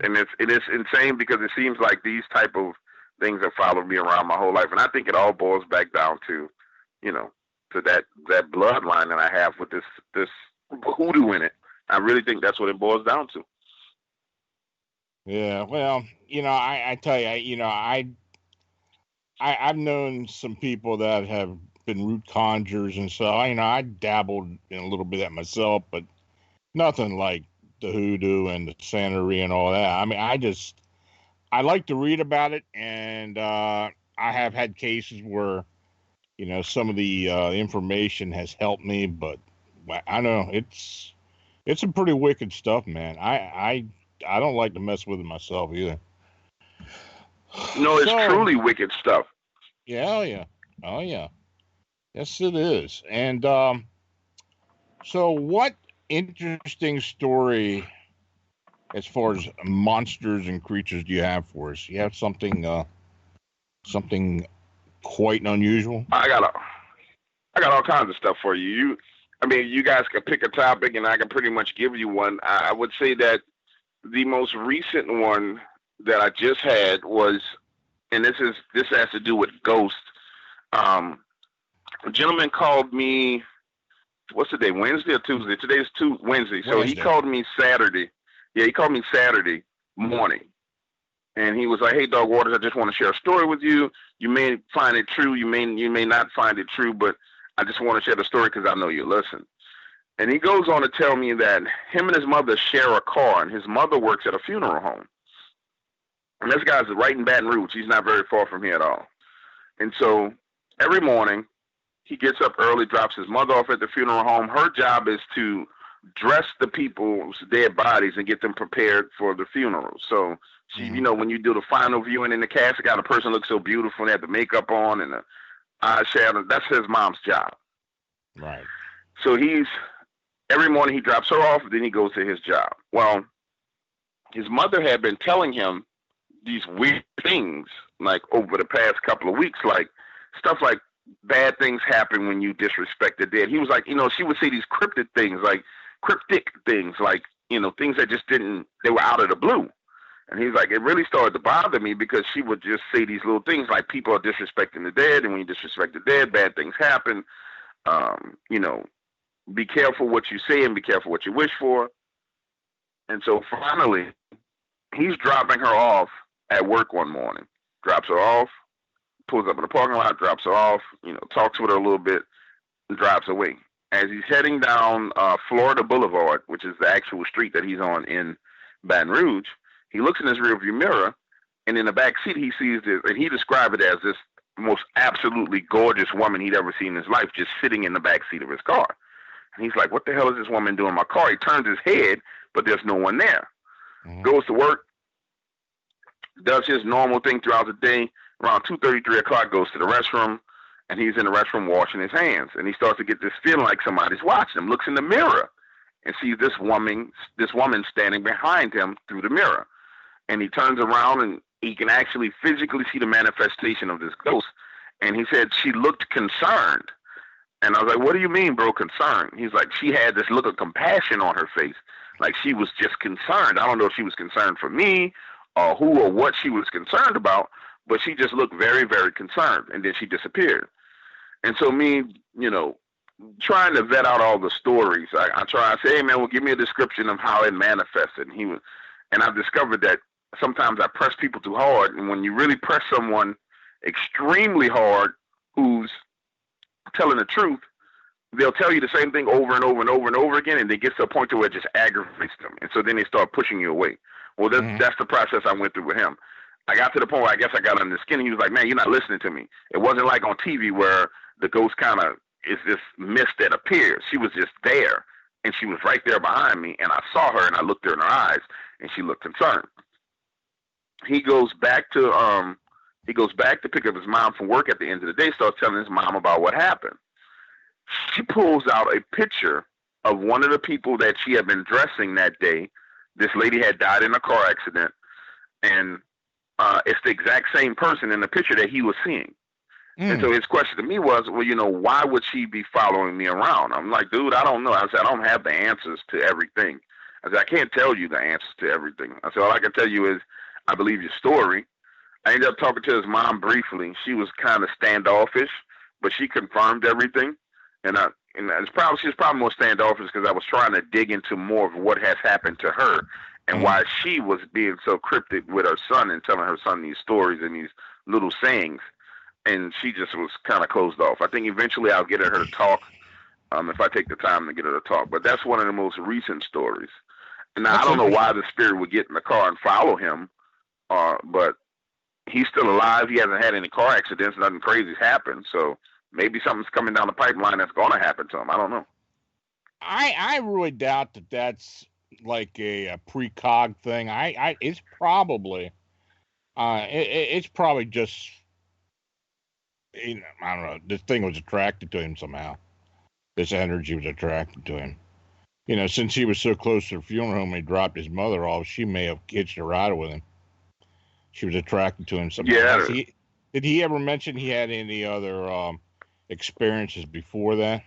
insane because it seems like these type of things have followed me around my whole life. And I think it all boils back down to, to that bloodline that I have with this hoodoo in it. I really think that's what it boils down to. Yeah, well, I tell you, I've known some people that have been root conjurers, and so, I dabbled in a little bit of that myself, but nothing like the hoodoo and the santery and all that. I mean, I like to read about it, and I have had cases where, some of the information has helped me, but I know it's some pretty wicked stuff, man. I don't like to mess with it myself either. No, it's truly wicked stuff. Yeah. Oh, yeah. Yes, it is. And so what interesting story as far as monsters and creatures do you have for us? You have something quite unusual? I got all kinds of stuff for you. You guys can pick a topic, and I can pretty much give you one. I would say that the most recent one that I just had was, and this has to do with ghosts. A gentleman called me. What's the day? Wednesday or Tuesday? Today's Wednesday. So he called me Saturday. Yeah, he called me Saturday morning, and he was like, "Hey, Dog Waters, I just want to share a story with you. You may find it true. You may not find it true, but I just want to share the story because I know you listen." And he goes on to tell me that him and his mother share a car, and his mother works at a funeral home. And this guy's right in Baton Rouge. He's not very far from here at all. And so every morning, he gets up early, drops his mother off at the funeral home. Her job is to dress the people's dead bodies and get them prepared for the funeral. So she, when you do the final viewing in the casket, got a person look so beautiful, they have the makeup on and the eyeshadow. That's his mom's job. Right. So every morning he drops her off, then he goes to his job. Well, his mother had been telling him these weird things, like over the past couple of weeks, like stuff like bad things happen when you disrespect the dead. He was like, she would say these cryptic things, like things that just they were out of the blue. And he's like, it really started to bother me because she would just say these little things like people are disrespecting the dead, and when you disrespect the dead, bad things happen. Be careful what you say and be careful what you wish for. And so finally, he's dropping her off at work one morning, drops her off, pulls up in the parking lot, drops her off, talks with her a little bit, and drives away. As he's heading down Florida Boulevard, which is the actual street that he's on in Baton Rouge, he looks in his rearview mirror, and in the back seat he sees this, and he described it as this most absolutely gorgeous woman he'd ever seen in his life just sitting in the back seat of his car. And he's like, what the hell is this woman doing in my car? He turns his head, but there's no one there. Mm-hmm. Goes to work, does his normal thing throughout the day. Around 2:30, 3 o'clock, goes to the restroom, and he's in the restroom washing his hands. And he starts to get this feeling like somebody's watching him. Looks in the mirror and sees this woman standing behind him through the mirror. And he turns around, and he can actually physically see the manifestation of this ghost. And he said she looked concerned. And I was like, what do you mean, bro, concerned? He's like, she had this look of compassion on her face. Like she was just concerned. I don't know if she was concerned for me or who or what she was concerned about, but she just looked very, very concerned. And then she disappeared. And so me, trying to vet out all the stories, I say, hey, man, well, give me a description of how it manifested. And I've discovered that sometimes I press people too hard. And when you really press someone extremely hard who's telling the truth, they'll tell you the same thing over and over and over and over again, and it gets to a point to where it just aggravates them. And so then they start pushing you away. Well, that's the process I went through with him. I got to the point where I guess I got under his skin. He was like, man, you're not listening to me. It wasn't like on TV where the ghost kind of is this mist that appears. She was just there, and she was right there behind me, and I saw her, and I looked her in her eyes, and she looked concerned. He goes back to pick up his mom from work at the end of the day, starts telling his mom about what happened. She pulls out a picture of one of the people that she had been dressing that day. This lady had died in a car accident, and it's the exact same person in the picture that he was seeing. And so his question to me was, well, why would she be following me around? I'm like, dude, I don't know. I said, I don't have the answers to everything. I said, I can't tell you the answers to everything. I said, all I can tell you is I believe your story. I ended up talking to his mom briefly. She was kind of standoffish, but she confirmed everything. And she was probably more standoffish because I was trying to dig into more of what has happened to her and why she was being so cryptic with her son and telling her son these stories and these little sayings. And she just was kind of closed off. I think eventually I'll get her to talk if I take the time to get her to talk. But that's one of the most recent stories. And now, I don't know why the spirit would get in the car and follow him, but he's still alive. He hasn't had any car accidents. Nothing crazy's happened. So maybe something's coming down the pipeline that's going to happen to him. I don't know. I really doubt that that's like a precog thing. It's probably it's probably just, I don't know. This thing was attracted to him somehow. This energy was attracted to him. since he was so close to the funeral home and he dropped his mother off, she may have hitched a ride with him. She was attracted to him somehow. Yeah. Did he ever mention he had any other experiences before that?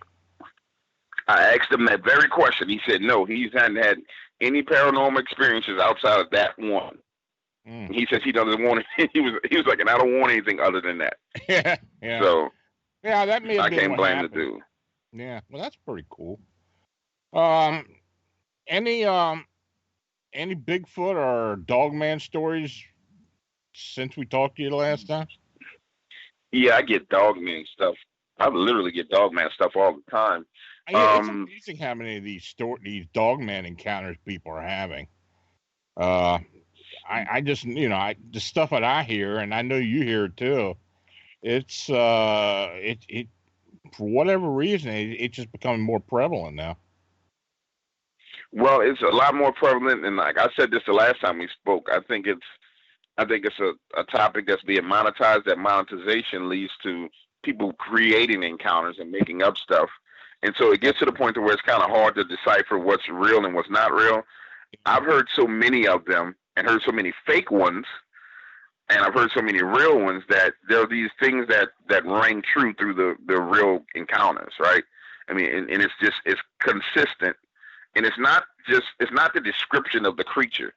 I asked him that very question. He said no, he hadn't had any paranormal experiences outside of that one. He says he doesn't want it. He was like, and I don't want anything other than that. Yeah. So yeah, that may have I been can't what blame happened. the dude. Yeah, well, that's pretty cool. Any Bigfoot or Dogman stories since we talked to you the last time? Yeah, I get Dogman stuff. I literally get Dogman stuff all the time. Yeah, it's amazing how many of these Dogman encounters people are having. I just, the stuff that I hear, and I know you hear it too. It's it for whatever reason, it's just becoming more prevalent now. Well, it's a lot more prevalent, and like I said this the last time we spoke, I think it's a topic that's being monetized. That monetization leads to people creating encounters and making up stuff, and so it gets to the point to where it's kind of hard to decipher what's real and what's not real. I've heard so many of them and heard so many fake ones, and I've heard so many real ones that there are these things that ring true through the real encounters, right? I mean, and it's consistent, and it's not the description of the creature,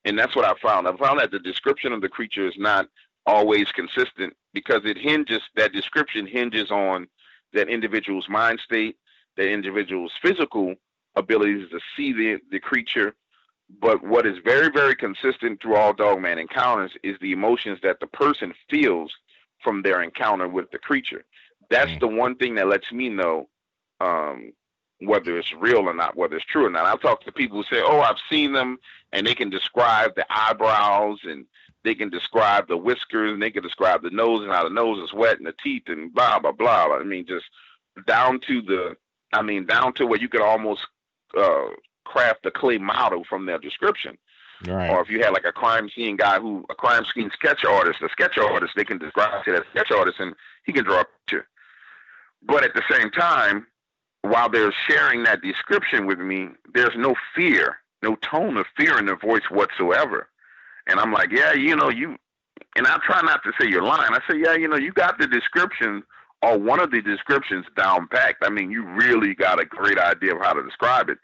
and that's what I found. I found that the description of the creature is not always consistent because that description hinges on that individual's mind state, that individual's physical abilities to see the creature. But what is very, very consistent through all Dogman encounters is the emotions that the person feels from their encounter with the creature. That's the one thing that lets me know whether it's real or not, whether it's true or not. I've talked to people who say, oh, I've seen them, and they can describe the eyebrows, and they can describe the whiskers, and they can describe the nose and how the nose is wet and the teeth and blah, blah, blah. I mean, just down to where you could almost craft a clay model from their description. Right. Or if you had like a crime scene sketch artist, they can describe it as a sketch artist and he can draw a picture. But at the same time, while they're sharing that description with me, there's no fear, no tone of fear in their voice whatsoever. And I'm like, yeah, and I try not to say you're lying. I say, yeah, you got the description or one of the descriptions down packed. I mean, you really got a great idea of how to describe it.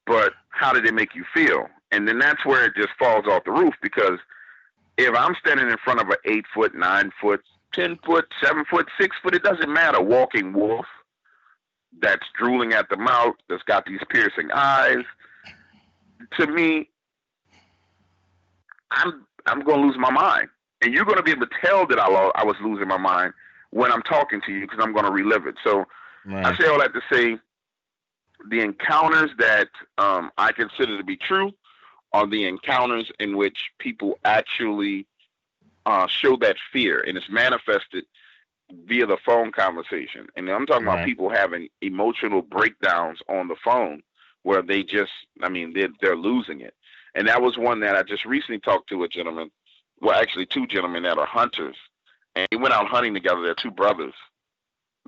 But how did it make you feel? And then that's where it just falls off the roof, because if I'm standing in front of an 8 foot, 9 foot, 10 foot, 7 foot, 6 foot, it doesn't matter, walking wolf that's drooling at the mouth, that's got these piercing eyes, to me, I'm going to lose my mind. And you're going to be able to tell that I was losing my mind when I'm talking to you, because I'm going to relive it. So right. I say all that to say, the encounters that I consider to be true are the encounters in which people actually show that fear, and it's manifested via the phone conversation. And I'm talking about people having emotional breakdowns on the phone where they're losing it. And that was one that I just recently talked to a gentleman, well, actually two gentlemen that are hunters, and they went out hunting together. They're two brothers.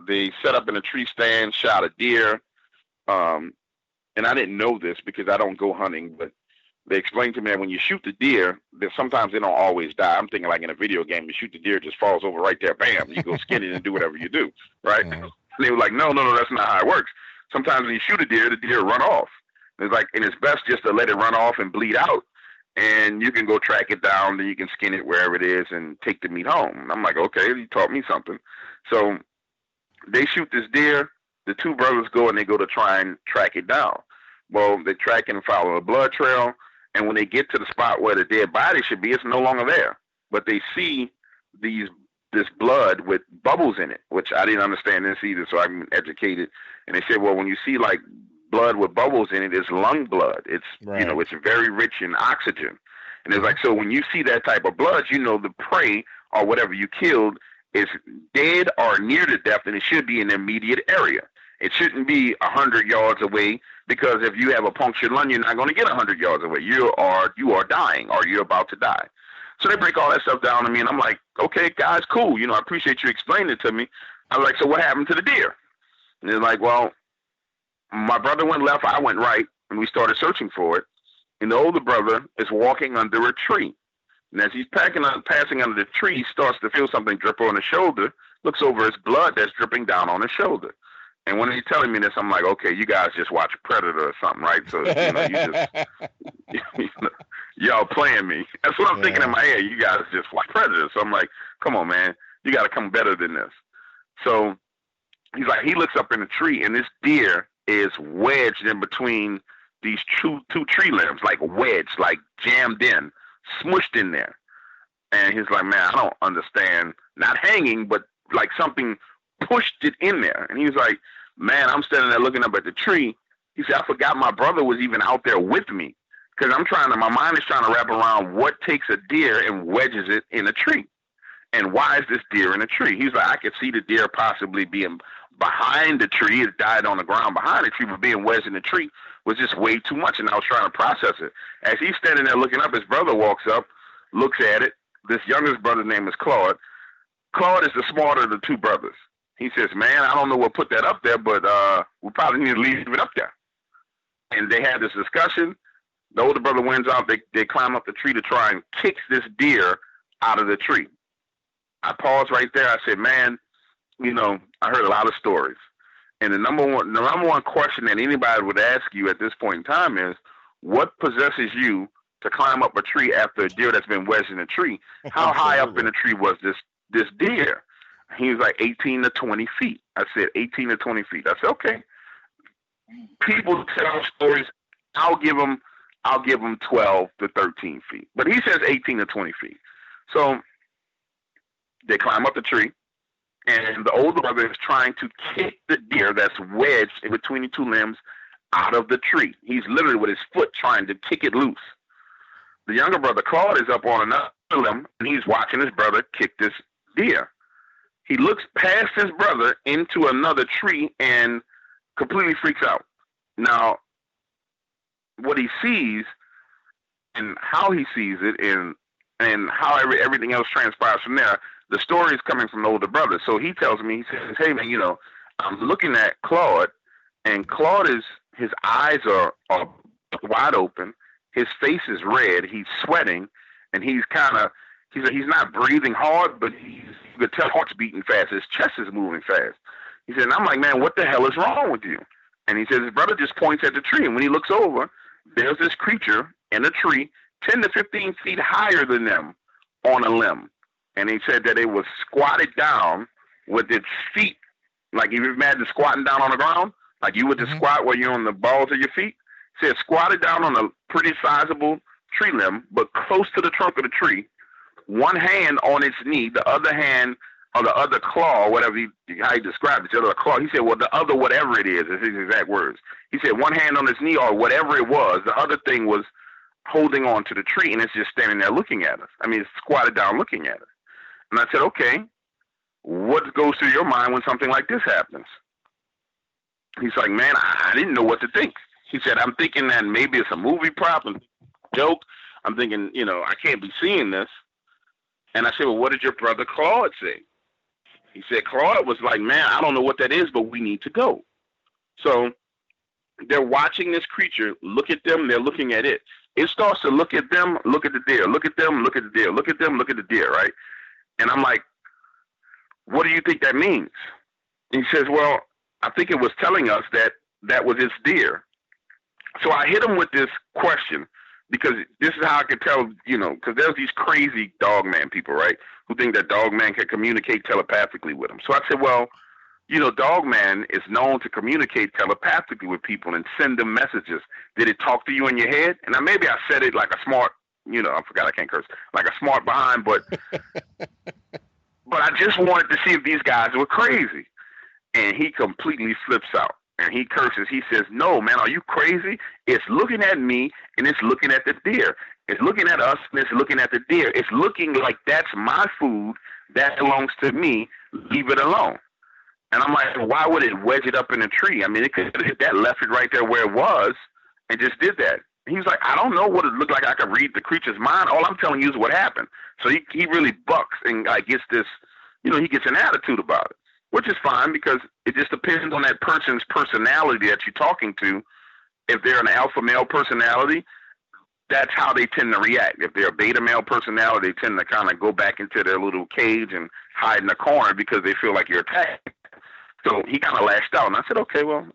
They set up in a tree stand, shot a deer. And I didn't know this because I don't go hunting, but they explained to me that when you shoot the deer, that sometimes they don't always die. I'm thinking like in a video game, you shoot the deer, it just falls over right there, bam, you go skin it and do whatever you do, right? And they were like, no, that's not how it works. Sometimes when you shoot a deer, the deer run off. And it's best just to let it run off and bleed out, and you can go track it down, then you can skin it wherever it is and take the meat home. And I'm like, okay, you taught me something. So they shoot this deer. The two brothers go and they go to try and track it down. Well, they track and follow a blood trail, and when they get to the spot where the dead body should be, it's no longer there. But they see this blood with bubbles in it, which I didn't understand this either, so I'm educated. And they said, well, when you see like blood with bubbles in it, it's lung blood. It's it's very rich in oxygen. And it's like, so when you see that type of blood, the prey or whatever you killed is dead or near to death, and it should be in the immediate area. It shouldn't be 100 yards away, because if you have a punctured lung, you're not going to get 100 yards away. You are dying, or you're about to die. So they break all that stuff down to me, and I'm like, okay, guys, cool. I appreciate you explaining it to me. I was like, so what happened to the deer? And they're like, well, My brother went left, I went right, and we started searching for it. And the older brother is walking under a tree. And as he's passing under the tree, he starts to feel something drip on his shoulder, looks over his blood that's dripping down on his shoulder. And when he's telling me this, I'm like, okay, you guys just watch Predator or something, right? So, you just, y'all playing me. That's what I'm thinking in my head. You guys just watch Predator. So I'm like, come on, man. You got to come better than this. So he's like, he looks up in the tree, and this deer is wedged in between these two tree limbs, like wedged, like jammed in, smushed in there. And he's like, man, I don't understand. Not hanging, but like something pushed it in there. And he was like, man, I'm standing there looking up at the tree. He said, I forgot my brother was even out there with me, because my mind is trying to wrap around what takes a deer and wedges it in a tree. And why is this deer in a tree? He's like, I could see the deer possibly being behind the tree. It died on the ground behind the tree, but being wedged in the tree was just way too much. And I was trying to process it. As he's standing there looking up, his brother walks up, looks at it. This youngest brother's name is Claude. Claude is the smarter of the two brothers. He says, man, I don't know what put that up there, but we probably need to leave it up there. And they had this discussion. The older brother wins out. They climb up the tree to try and kick this deer out of the tree. I paused right there. I said, man, I heard a lot of stories. And the number one question that anybody would ask you at this point in time is, what possesses you to climb up a tree after a deer that's been wedged in a tree? How high up in the tree was this deer? He was like 18 to 20 feet. I said 18 to 20 feet. I said, okay. People tell stories. I'll give them 12 to 13 feet. But he says 18 to 20 feet. So they climb up the tree, and the older brother is trying to kick the deer that's wedged in between the two limbs out of the tree. He's literally with his foot trying to kick it loose. The younger brother, Claude, is up on another limb, and he's watching his brother kick this deer. He looks past his brother into another tree and completely freaks out. Now, what he sees and how he sees it and how everything else transpires from there, the story is coming from the older brother. So he tells me, he says, hey, man, I'm looking at Claude, and Claude his eyes are wide open. His face is red. He's sweating, and he's not breathing hard, but you could tell heart's beating fast. His chest is moving fast. He said, and I'm like, man, what the hell is wrong with you? And he says his brother just points at the tree, and when he looks over, there's this creature in a tree 10 to 15 feet higher than them on a limb. And he said that it was squatted down with its feet, like if you imagine squatting down on the ground, like you would just squat where you're on the balls of your feet. He said squatted down on a pretty sizable tree limb, but close to the trunk of the tree, one hand on its knee, the other hand or the other claw, whatever how he described it, the other claw. He said, well, the other whatever it is his exact words. He said one hand on his knee or whatever it was, the other thing was holding on to the tree, and it's just standing there looking at us. I mean, it's squatted down looking at us. And I said, okay, what goes through your mind when something like this happens? He's like, man, I didn't know what to think. He said, I'm thinking that maybe it's a movie prop and joke. I'm thinking, I can't be seeing this. And I said, well, what did your brother Claude say? He said, Claude was like, man, I don't know what that is, but we need to go. So they're watching this creature, look at them, they're looking at it. It starts to look at them, look at the deer, look at them, look at the deer, look at them, look at the deer, right? And I'm like, what do you think that means? And he says, well, I think it was telling us that was its deer. So I hit him with this question, because this is how I could tell, because there's these crazy dogman people, right, who think that dogman can communicate telepathically with them. So I said, well, dogman is known to communicate telepathically with people and send them messages. Did it talk to you in your head? And maybe I said it like a smart, I forgot I can't curse, like a smart behind, but I just wanted to see if these guys were crazy. And he completely flips out. And he curses. He says, no, man, are you crazy? It's looking at me, and it's looking at the deer. It's looking at us, and it's looking at the deer. It's looking like that's my food. That belongs to me. Leave it alone. And I'm like, why would it wedge it up in a tree? I mean, it could have hit that, left it right there where it was, and just did that. And he's like, I don't know what it looked like. I could read the creature's mind. All I'm telling you is what happened. So he really bucks and gets this, he gets an attitude about it. which is fine because it just depends on that person's personality that you're talking to. If they're an alpha male personality, that's how they tend to react. If they're a beta male personality, they tend to kind of go back into their little cage and hide in the corner because they feel like you're attacked. So he kind of lashed out, and I said, okay, well,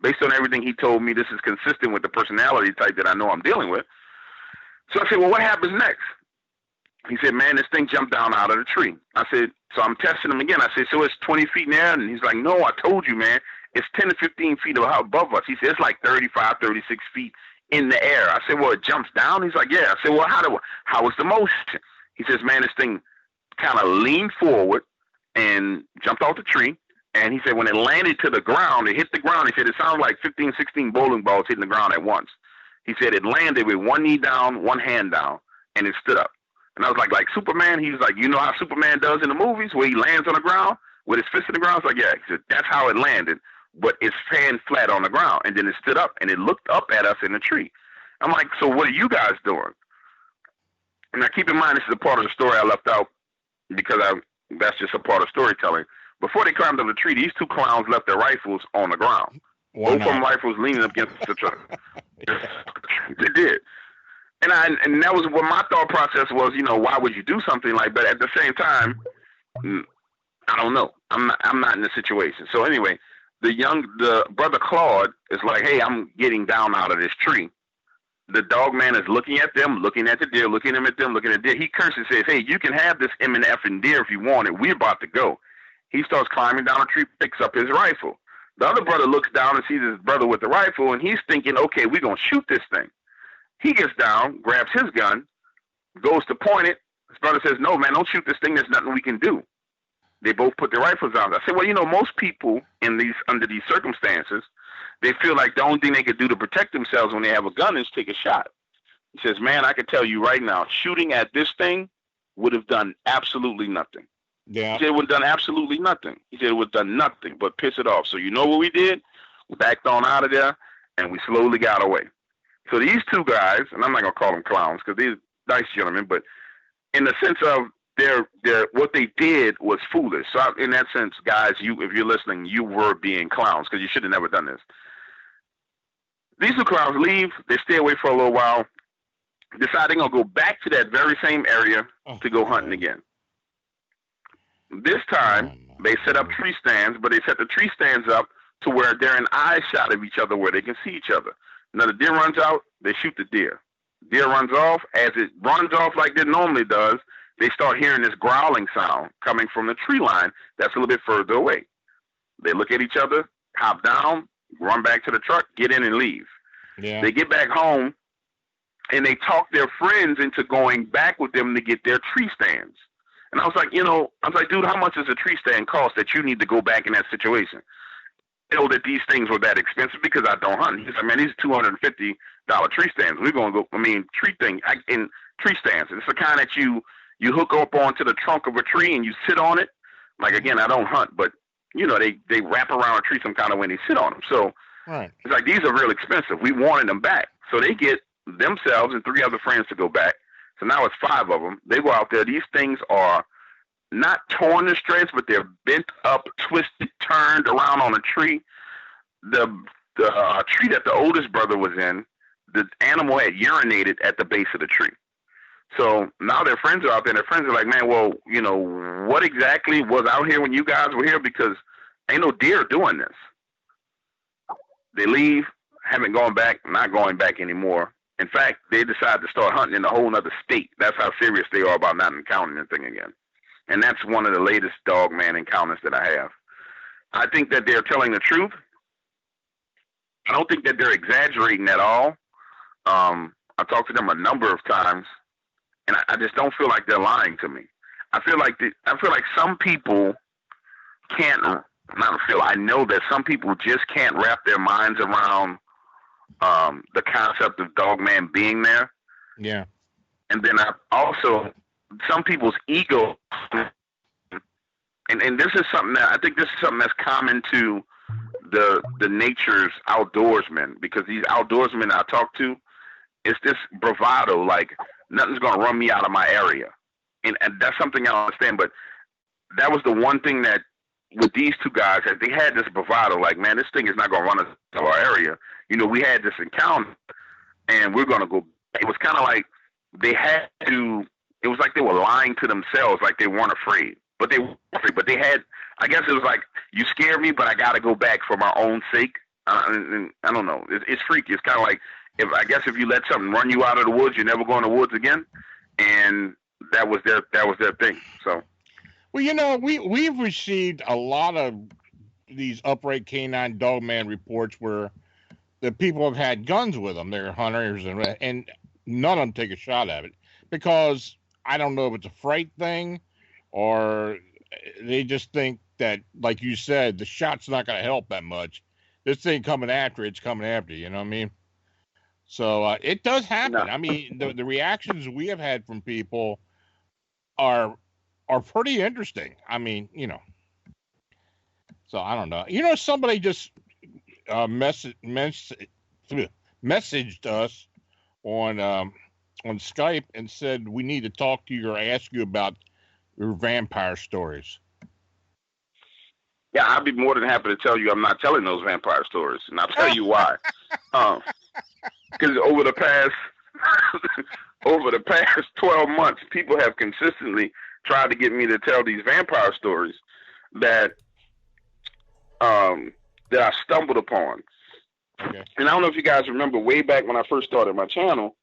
based on everything he told me, this is consistent with the personality type that I know I'm dealing with. So I said, well, what happens next? He said, man, this thing jumped down out of the tree. I said, so I'm testing him again. I said, so it's 20 feet in the air? And he's like, no, I told you, man. It's 10 to 15 feet above us. He said, it's like 35, 36 feet in the air. I said, well, it jumps down? He's like, yeah. I said, well, how was the motion? He says, man, this thing kind of leaned forward and jumped off the tree. And he said, when it landed to the ground, it hit the ground. He said, it sounded like 15, 16 bowling balls hitting the ground at once. He said, it landed with one knee down, one hand down, and it stood up. And I was like Superman? He was like, you know how Superman does in the movies where he lands on the ground with his fist in the ground? I was like, yeah. He said, that's how it landed, but it's fan flat on the ground. And then it stood up, and it looked up at us in the tree. I'm like, so what are you guys doing? And now keep in mind, this is a part of the story I left out because that's just a part of storytelling. Before they climbed up the tree, these two clowns left their rifles on the ground. Both of them rifles leaning up against the truck. They did. And that was what my thought process was, why would you do something like that? At the same time, I don't know. I'm not in the situation. So anyway, the brother Claude is like, hey, I'm getting down out of this tree. The dog man is looking at them, looking at the deer, looking at them, looking at the deer. He curses and says, hey, you can have this M and F and deer if you want it. We're about to go. He starts climbing down a tree, picks up his rifle. The other brother looks down and sees his brother with the rifle, and he's thinking, okay, we're going to shoot this thing. He gets down, grabs his gun, goes to point it. His brother says, no, man, don't shoot this thing. There's nothing we can do. They both put their rifles down. I said, well, most people under these circumstances, they feel like the only thing they could do to protect themselves when they have a gun is take a shot. He says, man, I can tell you right now, shooting at this thing would have done absolutely nothing. Yeah. He said it would have done absolutely nothing. He said it would have done nothing but piss it off. So you know what we did? We backed on out of there, and we slowly got away. So these two guys, and I'm not going to call them clowns because they're nice gentlemen, but in the sense of their what they did was foolish. So in that sense, guys, if you're listening, you were being clowns because you should have never done this. These two clowns leave. They stay away for a little while, decide they're going to go back to that very same area to go hunting again. This time, they set up tree stands, but they set the tree stands up to where they're in eye shot of each other where they can see each other. Now, the deer runs out, they shoot the deer. Deer runs off. As it runs off like it normally does, they start hearing this growling sound coming from the tree line that's a little bit further away. They look at each other, hop down, run back to the truck, get in and leave. Yeah. They get back home, and they talk their friends into going back with them to get their tree stands. And I was like, dude, how much does a tree stand cost that you need to go back in that situation? That these things were that expensive because I don't hunt. He said, man, these are $250 tree stands. We're going to go, tree stands. It's the kind that you hook up onto the trunk of a tree and you sit on it. Like, again, I don't hunt, but, they wrap around a tree some kind of way and they sit on them. So right. It's like, these are real expensive. We wanted them back. So they get themselves and 3 other friends to go back. So now it's 5 of them. They go out there. These things are not torn to shreds, but they're bent up, twisted, turned around on a tree. The tree that the oldest brother was in, the animal had urinated at the base of the tree. So now their friends are out there, and their friends are like, man, well, what exactly was out here when you guys were here? Because ain't no deer doing this. They leave, haven't gone back, not going back anymore. In fact, they decide to start hunting in a whole other state. That's how serious they are about not encountering anything again. And that's one of the latest dog man encounters that I have. I think that they're telling the truth. I don't think that they're exaggerating at all. I talked to them a number of times, and I just don't feel like they're lying to me. I feel like some people can't. I know that some people just can't wrap their minds around the concept of dog man being there. Yeah. And then some people's ego, and this is something that I think that's common to the nature's outdoorsmen, because these outdoorsmen I talk to, it's this bravado, like nothing's gonna run me out of my area, and that's something I don't understand. But that was the one thing that with these two guys, that they had this bravado, like, man, this thing is not going to run us to our area. You know, we had this encounter, and we're going to go. It was kind of like they had to. It was like they were lying to themselves, like they weren't afraid, but they were afraid. But they had. I guess it was like, you scared me, but I got to go back for my own sake. And I don't know. It's freaky. It's kind of like, if you let something run you out of the woods, you're never going to the woods again. And that was their thing. So. Well, you know, we've received a lot of these upright canine dogman reports where the people have had guns with them. They're hunters, and none of them take a shot at it because I don't know if it's a fright thing or they just think that, like you said, the shot's not going to help that much. This thing coming after it's coming after you. You know what I mean? So it does happen. No. I mean, the reactions we have had from people are pretty interesting. I mean, you know. So I don't know. You know, somebody just messaged us on Skype and said we need to talk to you or ask you about your vampire stories. Yeah, I'd be more than happy to tell you I'm not telling those vampire stories, and I'll tell you why. Because over the past 12 months, people have consistently tried to get me to tell these vampire stories that I stumbled upon. Okay. And I don't know if you guys remember way back when I first started my channel,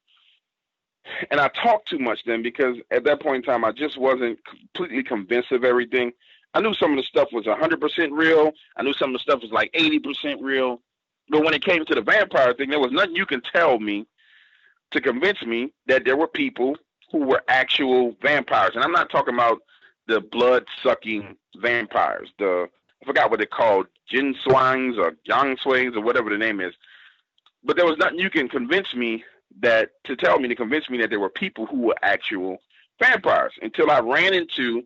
and I talked too much then because at that point in time, I just wasn't completely convinced of everything. I knew some of the stuff was 100% real. I knew some of the stuff was like 80% real. But when it came to the vampire thing, there was nothing you can tell me to convince me that there were people who were actual vampires. And I'm not talking about the blood-sucking vampires. I forgot what they're called, Jin Swangs or Yang Swangs or whatever the name is. But there was nothing you can convince me to convince me that there were people who were actual vampires until I ran into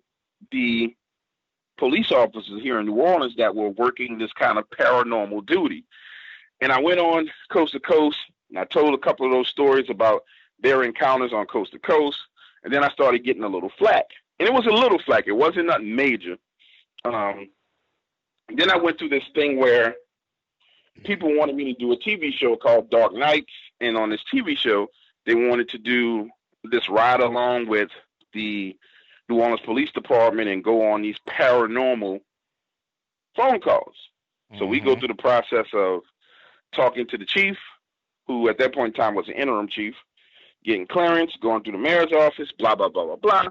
the police officers here in New Orleans that were working this kind of paranormal duty. And I went on Coast to Coast, and I told a couple of those stories about their encounters on Coast to Coast, and then I started getting a little flack. And it was a little flack. It wasn't nothing major. Then I went through this thing where people wanted me to do a TV show called Dark Nights, and on this TV show, they wanted to do this ride along with the New Orleans Police Department and go on these paranormal phone calls. So we go through the process of talking to the chief, who at that point in time was an interim chief, getting clearance, going through the mayor's office, blah, blah, blah, blah, blah.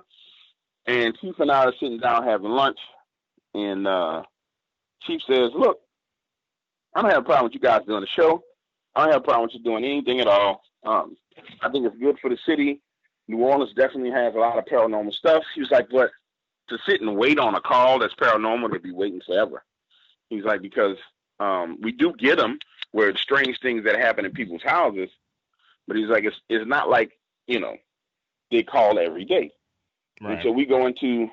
And Chief and I are sitting down having lunch, and Chief says, look, I don't have a problem with you guys doing the show. I don't have a problem with you doing anything at all. I think it's good for the city. New Orleans definitely has a lot of paranormal stuff. He was like, but to sit and wait on a call that's paranormal, they'd be waiting forever. He's like, because we do get them where it's strange things that happen in people's houses, but he's like, it's not like, you know, they call every day. Right. And so we go into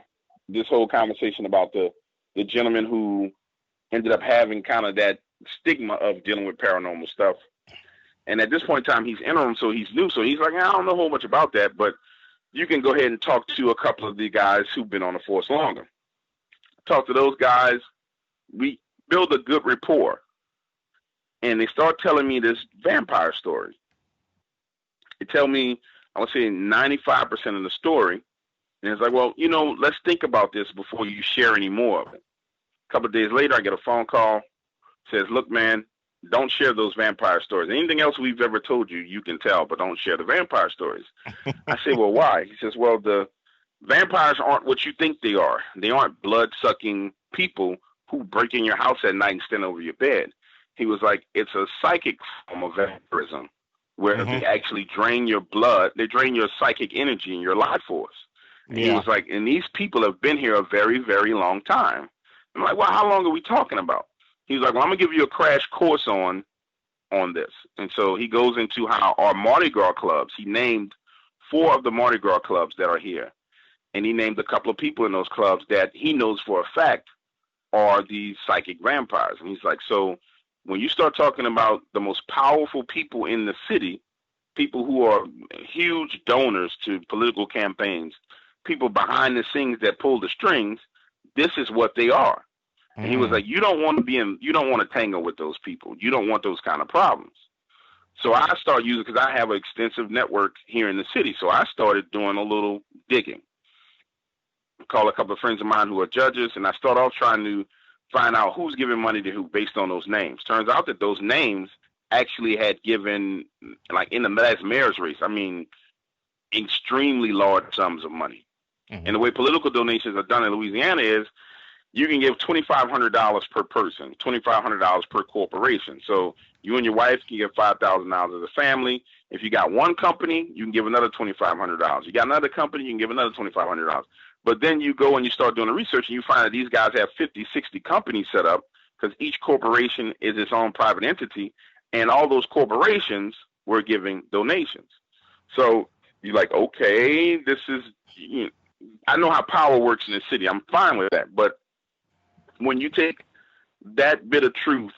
this whole conversation about the gentleman who ended up having kind of that stigma of dealing with paranormal stuff. And at this point in time, he's interim, so he's new. So he's like, I don't know a whole much about that, but you can go ahead and talk to a couple of the guys who've been on the force longer. Talk to those guys. We build a good rapport. And they start telling me this vampire story. They tell me, I would say 95% of the story. And it's like, well, you know, let's think about this before you share any more of it. A couple of days later, I get a phone call. Says, look, man, don't share those vampire stories. Anything else we've ever told you, you can tell, but don't share the vampire stories. I say, well, why? He says, well, the vampires aren't what you think they are. They aren't blood-sucking people who break in your house at night and stand over your bed. He was like, it's a psychic form of vampirism where they actually drain your blood. They drain your psychic energy and your life force. And he was like, and these people have been here a very, very long time. I'm like, well, how long are we talking about? He's like, well, I'm going to give you a crash course on this. And so he goes into how our Mardi Gras clubs, he named 4 of the Mardi Gras clubs that are here. And he named a couple of people in those clubs that he knows for a fact are these psychic vampires. And he's like, so when you start talking about the most powerful people in the city, people who are huge donors to political campaigns, people behind the scenes that pull the strings, this is what they are. And he was like, you don't want to tangle with those people. You don't want those kind of problems. So I started using, because I have an extensive network here in the city. So I started doing a little digging. Call a couple of friends of mine who are judges, and I started off trying to find out who's giving money to who based on those names. Turns out that those names actually had given, like in the last mayor's race, I mean, extremely large sums of money. Mm-hmm. And the way political donations are done in Louisiana is you can give $2,500 per person, $2,500 per corporation. So you and your wife can give $5,000 as a family. If you got one company, you can give another $2,500. You got another company, you can give another $2,500. But then you go and you start doing the research and you find that these guys have 50, 60 companies set up because each corporation is its own private entity. And all those corporations were giving donations. So you're like, okay, this is, you know, I know how power works in the city. I'm fine with that. But when you take that bit of truth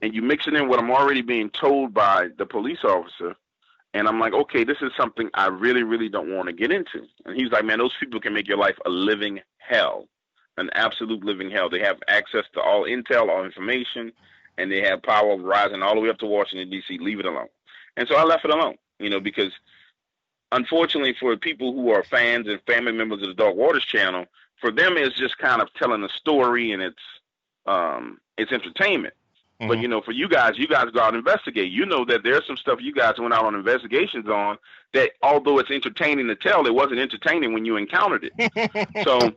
and you mix it in what I'm already being told by the police officer, and I'm like, okay, this is something I really, really don't want to get into. And he's like, man, those people can make your life a living hell, an absolute living hell. They have access to all intel, all information, and they have power rising all the way up to Washington, D.C. Leave it alone. And so I left it alone, you know, because unfortunately for people who are fans and family members of the Dark Waters channel, for them it's just kind of telling a story and it's entertainment. Mm-hmm. But, you know, for you guys go out and investigate. You know that there's some stuff you guys went out on investigations on that, although it's entertaining to tell, it wasn't entertaining when you encountered it. So,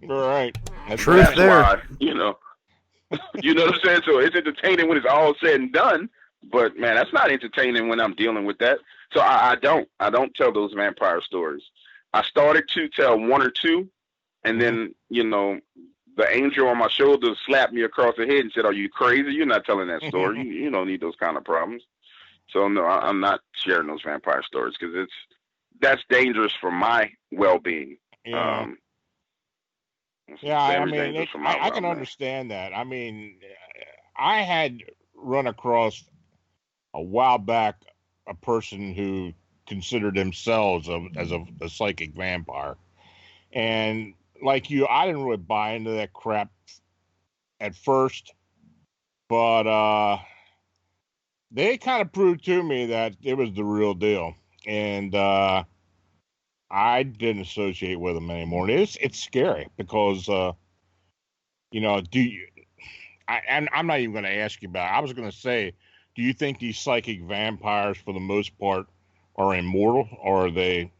right. That's there. Why, you know what I'm saying? So it's entertaining when it's all said and done. But, man, that's not entertaining when I'm dealing with that. So I don't tell those vampire stories. I started to tell one or two, and then, you know, the angel on my shoulder slapped me across the head and said, are you crazy? You're not telling that story. You don't need those kind of problems. So, no, I'm not sharing those vampire stories because that's dangerous for my well-being. Yeah. I mean, I can understand that. I mean, I had run across a while back a person who considered themselves as a psychic vampire. And like you, I didn't really buy into that crap at first, but they kind of proved to me that it was the real deal. And I didn't associate with them anymore. It's scary because, you know, and I'm not even going to ask you about it. I was going to say, do you think these psychic vampires, for the most part, are immortal, or are they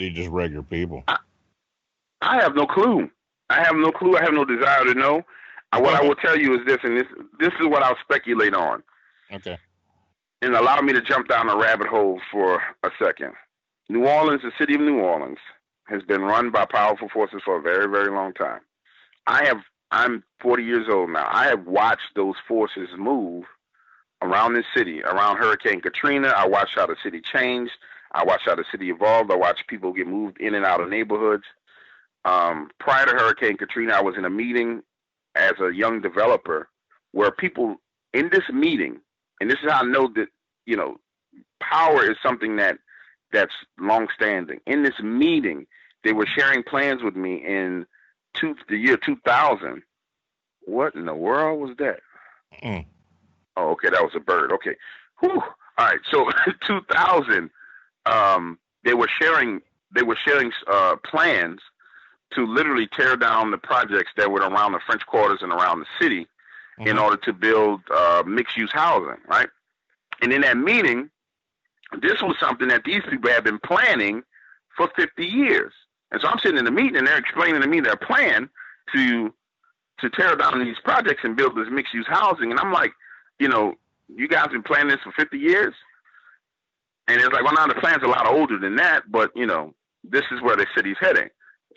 just regular people? I have no clue. I have no clue. I have no desire to know. What I will tell you is this, and this is what I'll speculate on. Okay. And allow me to jump down a rabbit hole for a second. New Orleans, the city of New Orleans, has been run by powerful forces for a very, very long time. I'm 40 years old now. I have watched those forces move around this city. Around Hurricane Katrina, I watched how the city changed. I watched how the city evolved. I watched people get moved in and out of neighborhoods. Prior to Hurricane Katrina, I was in a meeting as a young developer where people in this meeting, and this is how I know that, you know, power is something that's long-standing. In this meeting, they were sharing plans with me in the year 2000. What in the world was that? Mm. Oh, okay, that was a bird. Okay. Whew. All right, so 2000, they were sharing plans to literally tear down the projects that were around the French Quarters and around the city in order to build mixed-use housing, right? And in that meeting, this was something that these people had been planning for 50 years. And so I'm sitting in the meeting, and they're explaining to me their plan to tear down these projects and build this mixed-use housing. And I'm like, you know, you guys been planning this for 50 years? And it's like, well, now the plan's a lot older than that, but, you know, this is where the city's heading.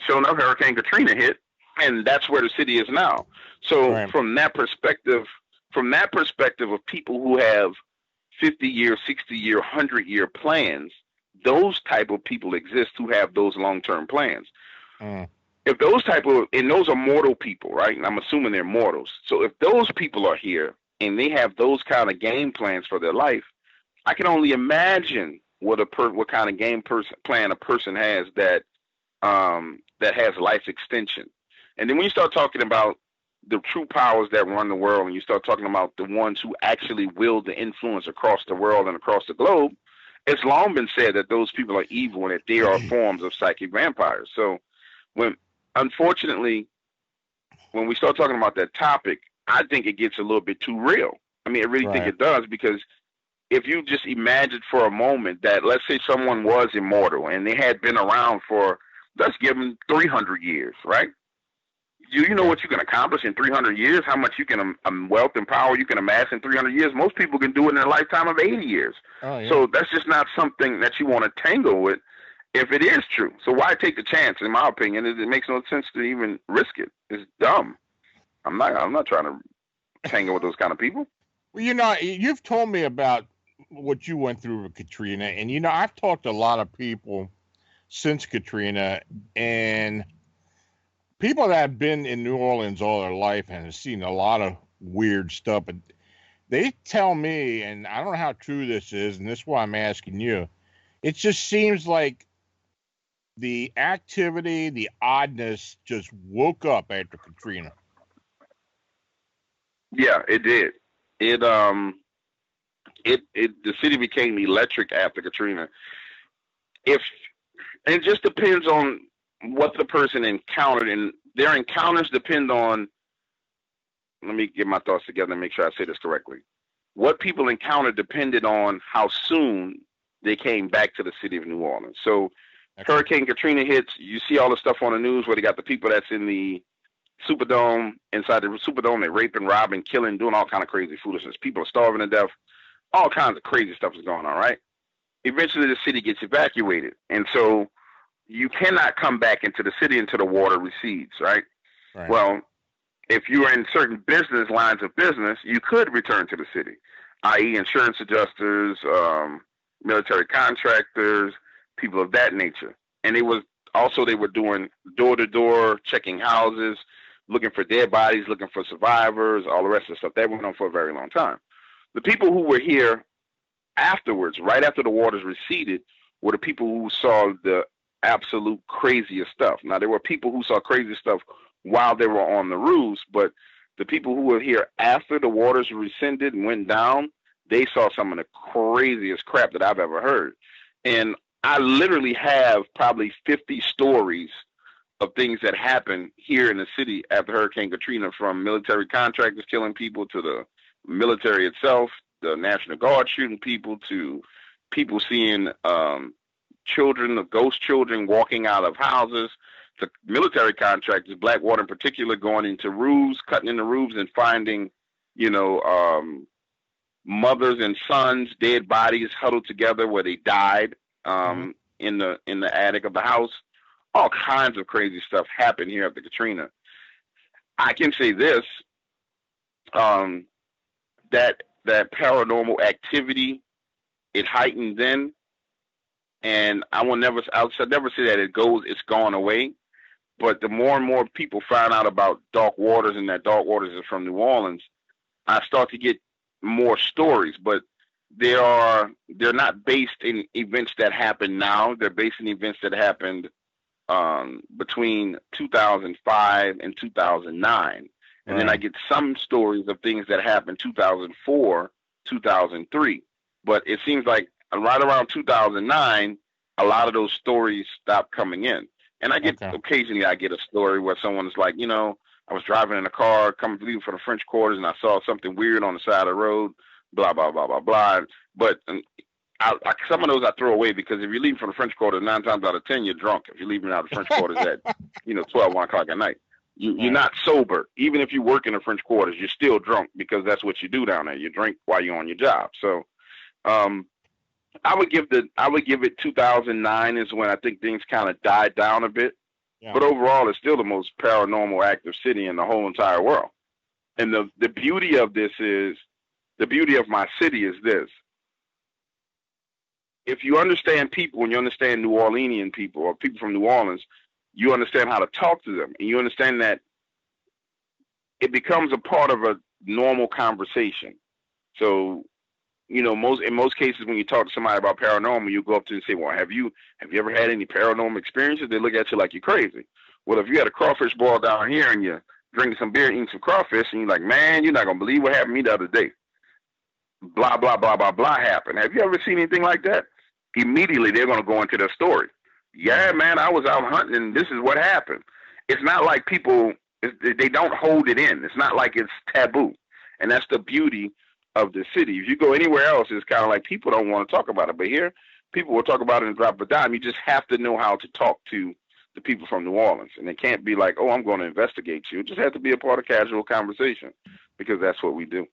Sure enough, Hurricane Katrina hit, and that's where the city is now. So right. From that perspective of people who have 50-year, 60-year, 100-year plans, those type of people exist who have those long-term plans. If those and those are mortal people, right? And I'm assuming they're mortals. So if those people are here and they have those kind of game plans for their life, I can only imagine what kind of game plan a person has that has life extension. And then when you start talking about the true powers that run the world, and you start talking about the ones who actually wield the influence across the world and across the globe, it's long been said that those people are evil and that they are forms of psychic vampires. So unfortunately, when we start talking about that topic, I think it gets a little bit too real. I mean, I really think it does, because if you just imagine for a moment that, let's say someone was immortal and they had been around for, let's give them 300 years, right? You know what you can accomplish in 300 years, how much you can, wealth and power you can amass in 300 years. Most people can do it in a lifetime of 80 years. Oh, yeah. So that's just not something that you want to tangle with if it is true. So why take the chance, in my opinion? It makes no sense to even risk it. It's dumb. I'm not trying to tangle with those kind of people. Well, you've told me about what you went through with Katrina, and I've talked to a lot of people since Katrina, and people that have been in New Orleans all their life and have seen a lot of weird stuff, but they tell me, and I don't know how true this is, and this is why I'm asking you, it just seems like the activity, the oddness just woke up after Katrina. Yeah, it did. The city became electric after Katrina. It just depends on what the person encountered, and their encounters depend on, let me get my thoughts together and make sure I say this correctly. What people encountered depended on how soon they came back to the city of New Orleans. So Hurricane Katrina hits, you see all the stuff on the news where they got the people that's in the Superdome, inside the Superdome, they're raping, robbing, killing, doing all kind of crazy foolishness. People are starving to death. All kinds of crazy stuff is going on, right? Eventually the city gets evacuated. And so you cannot come back into the city until the water recedes, right? Well, if you are in certain business lines of business, you could return to the city, i.e. insurance adjusters, military contractors, people of that nature. And they were doing door-to-door, checking houses, looking for dead bodies, looking for survivors, all the rest of the stuff. That went on for a very long time. The people who were here afterwards, right after the waters receded, were the people who saw the absolute craziest stuff. Now, there were people who saw crazy stuff while they were on the roofs, but the people who were here after the waters rescinded and went down, they saw some of the craziest crap that I've ever heard. And I literally have probably 50 stories of things that happened here in the city after Hurricane Katrina, from military contractors killing people to the military itself, the National Guard shooting people, to people seeing children, the ghost children walking out of houses, to military contractors, Blackwater in particular, going into roofs, cutting into roofs and finding, mothers and sons, dead bodies huddled together where they died in the attic of the house. All kinds of crazy stuff happened here after Katrina. I can say this, that paranormal activity, it heightened then, and I'll never say that it's gone away. But the more and more people find out about dark waters, and that dark waters is from New Orleans, I start to get more stories. But they're not based in events that happen now. They're based in events that happened between 2005 and 2009. And then I get some stories of things that happened 2004, 2003. But it seems like right around 2009, a lot of those stories stopped coming in. And I get occasionally I get a story where someone's like, I was driving in a car coming leaving from the French Quarters, and I saw something weird on the side of the road, blah, blah, blah, blah, blah. But some of those I throw away, because if you're leaving from the French Quarters, 9 times out of 10, you're drunk. If you're leaving out of the French Quarters at, 12, 1 o'clock at night. You're not sober. Even if you work in the French Quarters, you're still drunk, because that's what you do down there. You drink while you're on your job. So I would give it 2009 is when I think things kind of died down a bit. Yeah. But overall, it's still the most paranormal active city in the whole entire world. And the beauty of my city is this. If you understand people, and you understand New Orleanian people or people from New Orleans, you understand how to talk to them, and you understand that it becomes a part of a normal conversation. So, in most cases, when you talk to somebody about paranormal, you go up to them and say, well, have you ever had any paranormal experiences? They look at you like you're crazy. Well, if you had a crawfish boil down here and you're drinking some beer, eating some crawfish, and you're like, man, you're not gonna believe what happened to me the other day. Blah blah blah blah blah happened. Have you ever seen anything like that? Immediately they're gonna go into their story. Yeah, man, I was out hunting and this is what happened. It's not like people, they don't hold it in. It's not like it's taboo. And that's the beauty of the city. If you go anywhere else, it's kind of like people don't want to talk about it. But here, people will talk about it and drop a dime. You just have to know how to talk to the people from New Orleans. And it can't be like, oh, I'm going to investigate you. It just has to be a part of casual conversation because that's what we do.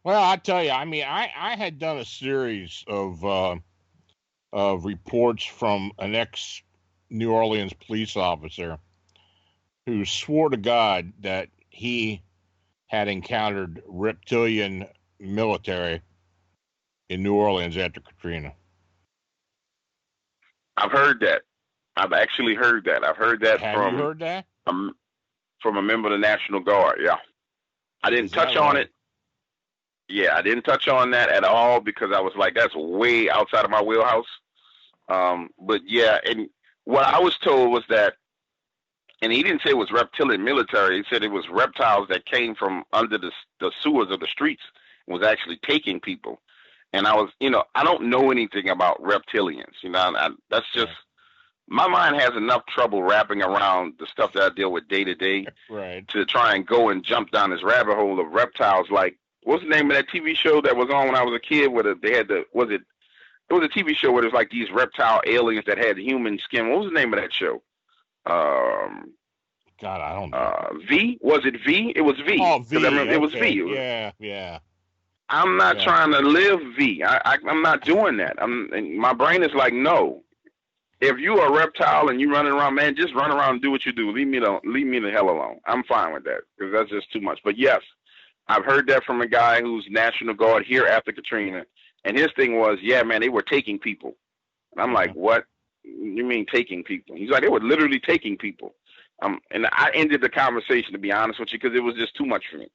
Well, I tell you, I mean, I had done a series of reports from an ex-New Orleans police officer who swore to God that he had encountered reptilian military in New Orleans after Katrina. I've heard that. I've actually heard that. I've heard that Have you heard that? From a member of the National Guard, yeah. I didn't touch on it. Yeah, I didn't touch on that at all because I was like, that's way outside of my wheelhouse. But yeah, and what I was told was that, and he didn't say it was reptilian military. He said it was reptiles that came from under the sewers of the streets and was actually taking people. And I was, I don't know anything about reptilians. That's just, my mind has enough trouble wrapping around the stuff that I deal with day to day to try and go and jump down this rabbit hole of reptiles. Like, what's the name of that TV show that was on when I was a kid? It was a TV show where there's like these reptile aliens that had human skin. What was the name of that show? God, I don't know. V? Was it V? It was V. Oh, V. It was V. Yeah. I'm not trying to live V. I'm not doing that. And my brain is like, no. If you are a reptile and you running around, man, just run around and do what you do. Leave me the hell alone. I'm fine with that because that's just too much. But yes, I've heard that from a guy who's National Guard here after Katrina. And his thing was, yeah, man, they were taking people. And I'm like, what? You mean taking people? He's like, they were literally taking people. And I ended the conversation, to be honest with you, because it was just too much for me.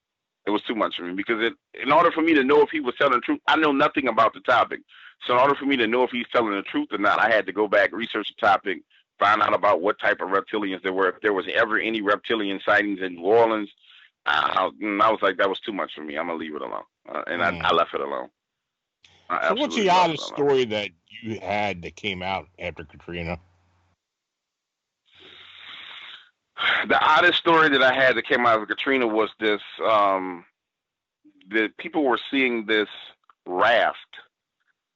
It was too much for me because in order for me to know if he was telling the truth, I know nothing about the topic. So in order for me to know if he's telling the truth or not, I had to go back, research the topic, find out about what type of reptilians there were, if there was ever any reptilian sightings in New Orleans. I was like, that was too much for me. I'm going to leave it alone. I left it alone. So what's the oddest story that you had that came out after Katrina? The oddest story that I had that came out of Katrina was this, that people were seeing this raft.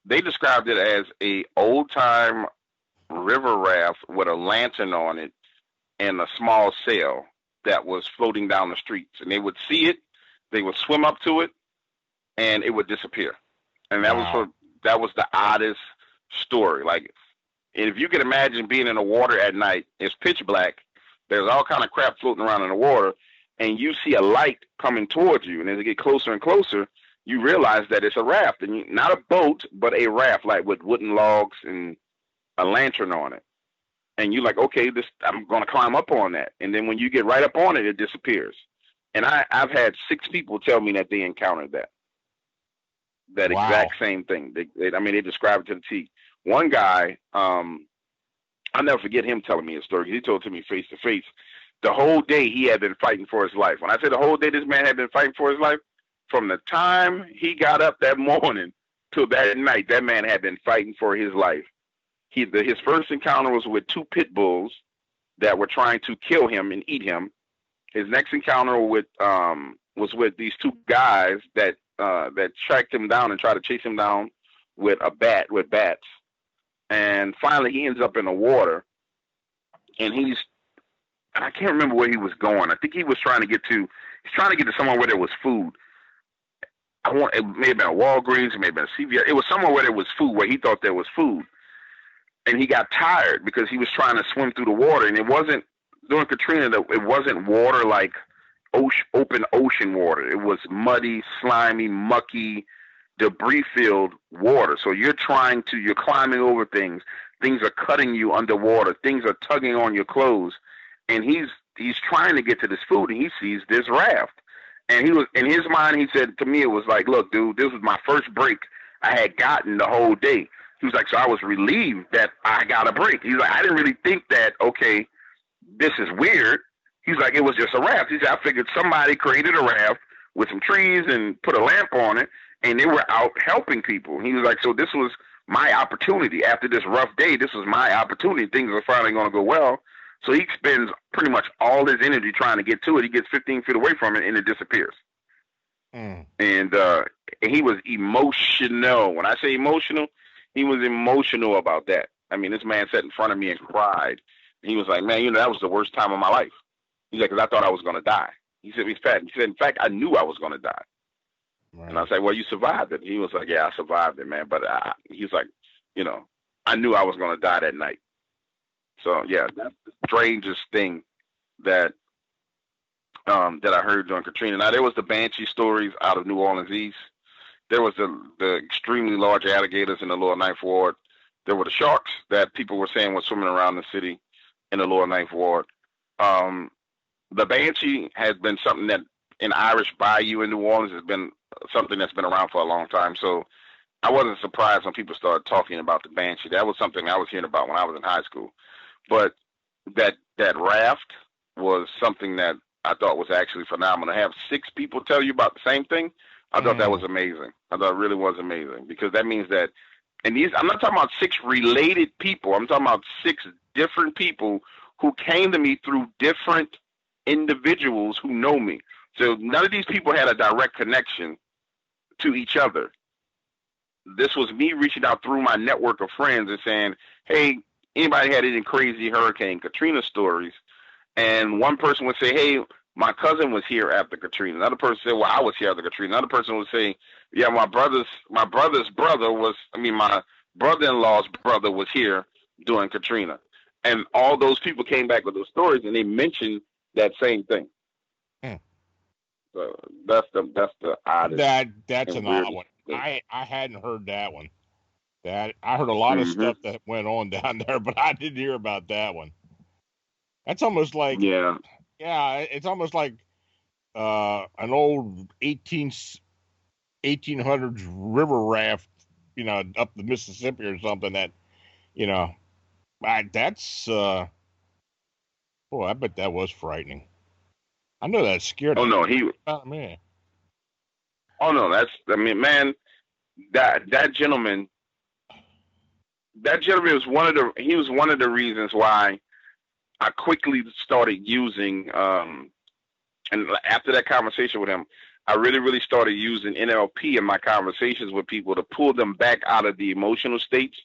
They described it as a old-time river raft with a lantern on it and a small sail that was floating down the streets. And they would see it, they would swim up to it, and it would disappear. And that was the oddest story. Like, if you can imagine being in the water at night, it's pitch black. There's all kind of crap floating around in the water, and you see a light coming towards you. And as it get closer and closer, you realize that it's a raft, and not a boat, but a raft, like with wooden logs and a lantern on it. And you're like, okay, I'm going to climb up on that. And then when you get right up on it, it disappears. And I've had 6 people tell me that they encountered that. That exact same thing. They described it to the T. One guy, I'll never forget him telling me a story. He told it to me face to face. The whole day he had been fighting for his life. When I say the whole day this man had been fighting for his life, from the time he got up that morning till that night, that man had been fighting for his life. His first encounter was with 2 pit bulls that were trying to kill him and eat him. His next encounter was with these 2 guys that tracked him down and tried to chase him down with bats. And finally he ends up in the water, and I can't remember where he was going. I think he was trying to get to somewhere where there was food. It may have been a Walgreens, it may have been a CVS. It was somewhere where there was food, where he thought there was food. And he got tired because he was trying to swim through the water. And it wasn't, during Katrina, it wasn't water like open ocean water. It was muddy, slimy, mucky, debris-filled water. So you're climbing over things. Things are cutting you underwater. Things are tugging on your clothes. And he's trying to get to this food, and he sees this raft. And he was, in his mind, he said to me, it was like, look, dude, this was my first break I had gotten the whole day. He was like, so I was relieved that I got a break. He's like, I didn't really think that, okay, this is weird. He's like, it was just a raft. He said, I figured somebody created a raft with some trees and put a lamp on it, and they were out helping people. He was like, so this was my opportunity. After this rough day, this was my opportunity. Things are finally going to go well. So he spends pretty much all his energy trying to get to it. He gets 15 feet away from it, and it disappears. And he was emotional. When I say emotional, he was emotional about that. I mean, this man sat in front of me and cried. He was like, man, that was the worst time of my life. He's like, because I thought I was going to die. He said, in fact, I knew I was going to die. Right. And I said, well, you survived it. He was like, yeah, I survived it, man. But he's like, I knew I was going to die that night. So, yeah, that's the strangest thing that I heard during Katrina. Now, there was the Banshee stories out of New Orleans East. There was the extremely large alligators in the lower Ninth Ward. There were the sharks that people were saying were swimming around the city in the lower Ninth Ward. The Banshee has been something that in Irish Bayou in New Orleans has been something that's been around for a long time. So I wasn't surprised when people started talking about the Banshee. That was something I was hearing about when I was in high school. But that raft was something that I thought was actually phenomenal. To have 6 people tell you about the same thing, I thought that was amazing. I thought it really was amazing, because that means that, and I'm not talking about 6 related people. I'm talking about 6 different people who came to me through different individuals who know me. So none of these people had a direct connection to each other. This was me reaching out through my network of friends and saying, hey, anybody had any crazy Hurricane Katrina stories? And one person would say, hey, my cousin was here after Katrina. Another person said, well, I was here after Katrina. Another person would say, yeah, my brother's brother was, my brother-in-law's brother was here during Katrina. And all those people came back with those stories, and they mentioned that same thing. So that's the oddest. That's an odd one. I hadn't heard that one. That I heard a lot of stuff that went on down there, but I didn't hear about that one. That's almost like it's almost like an old 1800s river raft, up the Mississippi or something. That that's boy, I bet that was frightening. I know that scared. Oh no, man. Oh no, man, that gentleman was one of the reasons why I quickly started using, and after that conversation with him, I really, really started using NLP in my conversations with people to pull them back out of the emotional states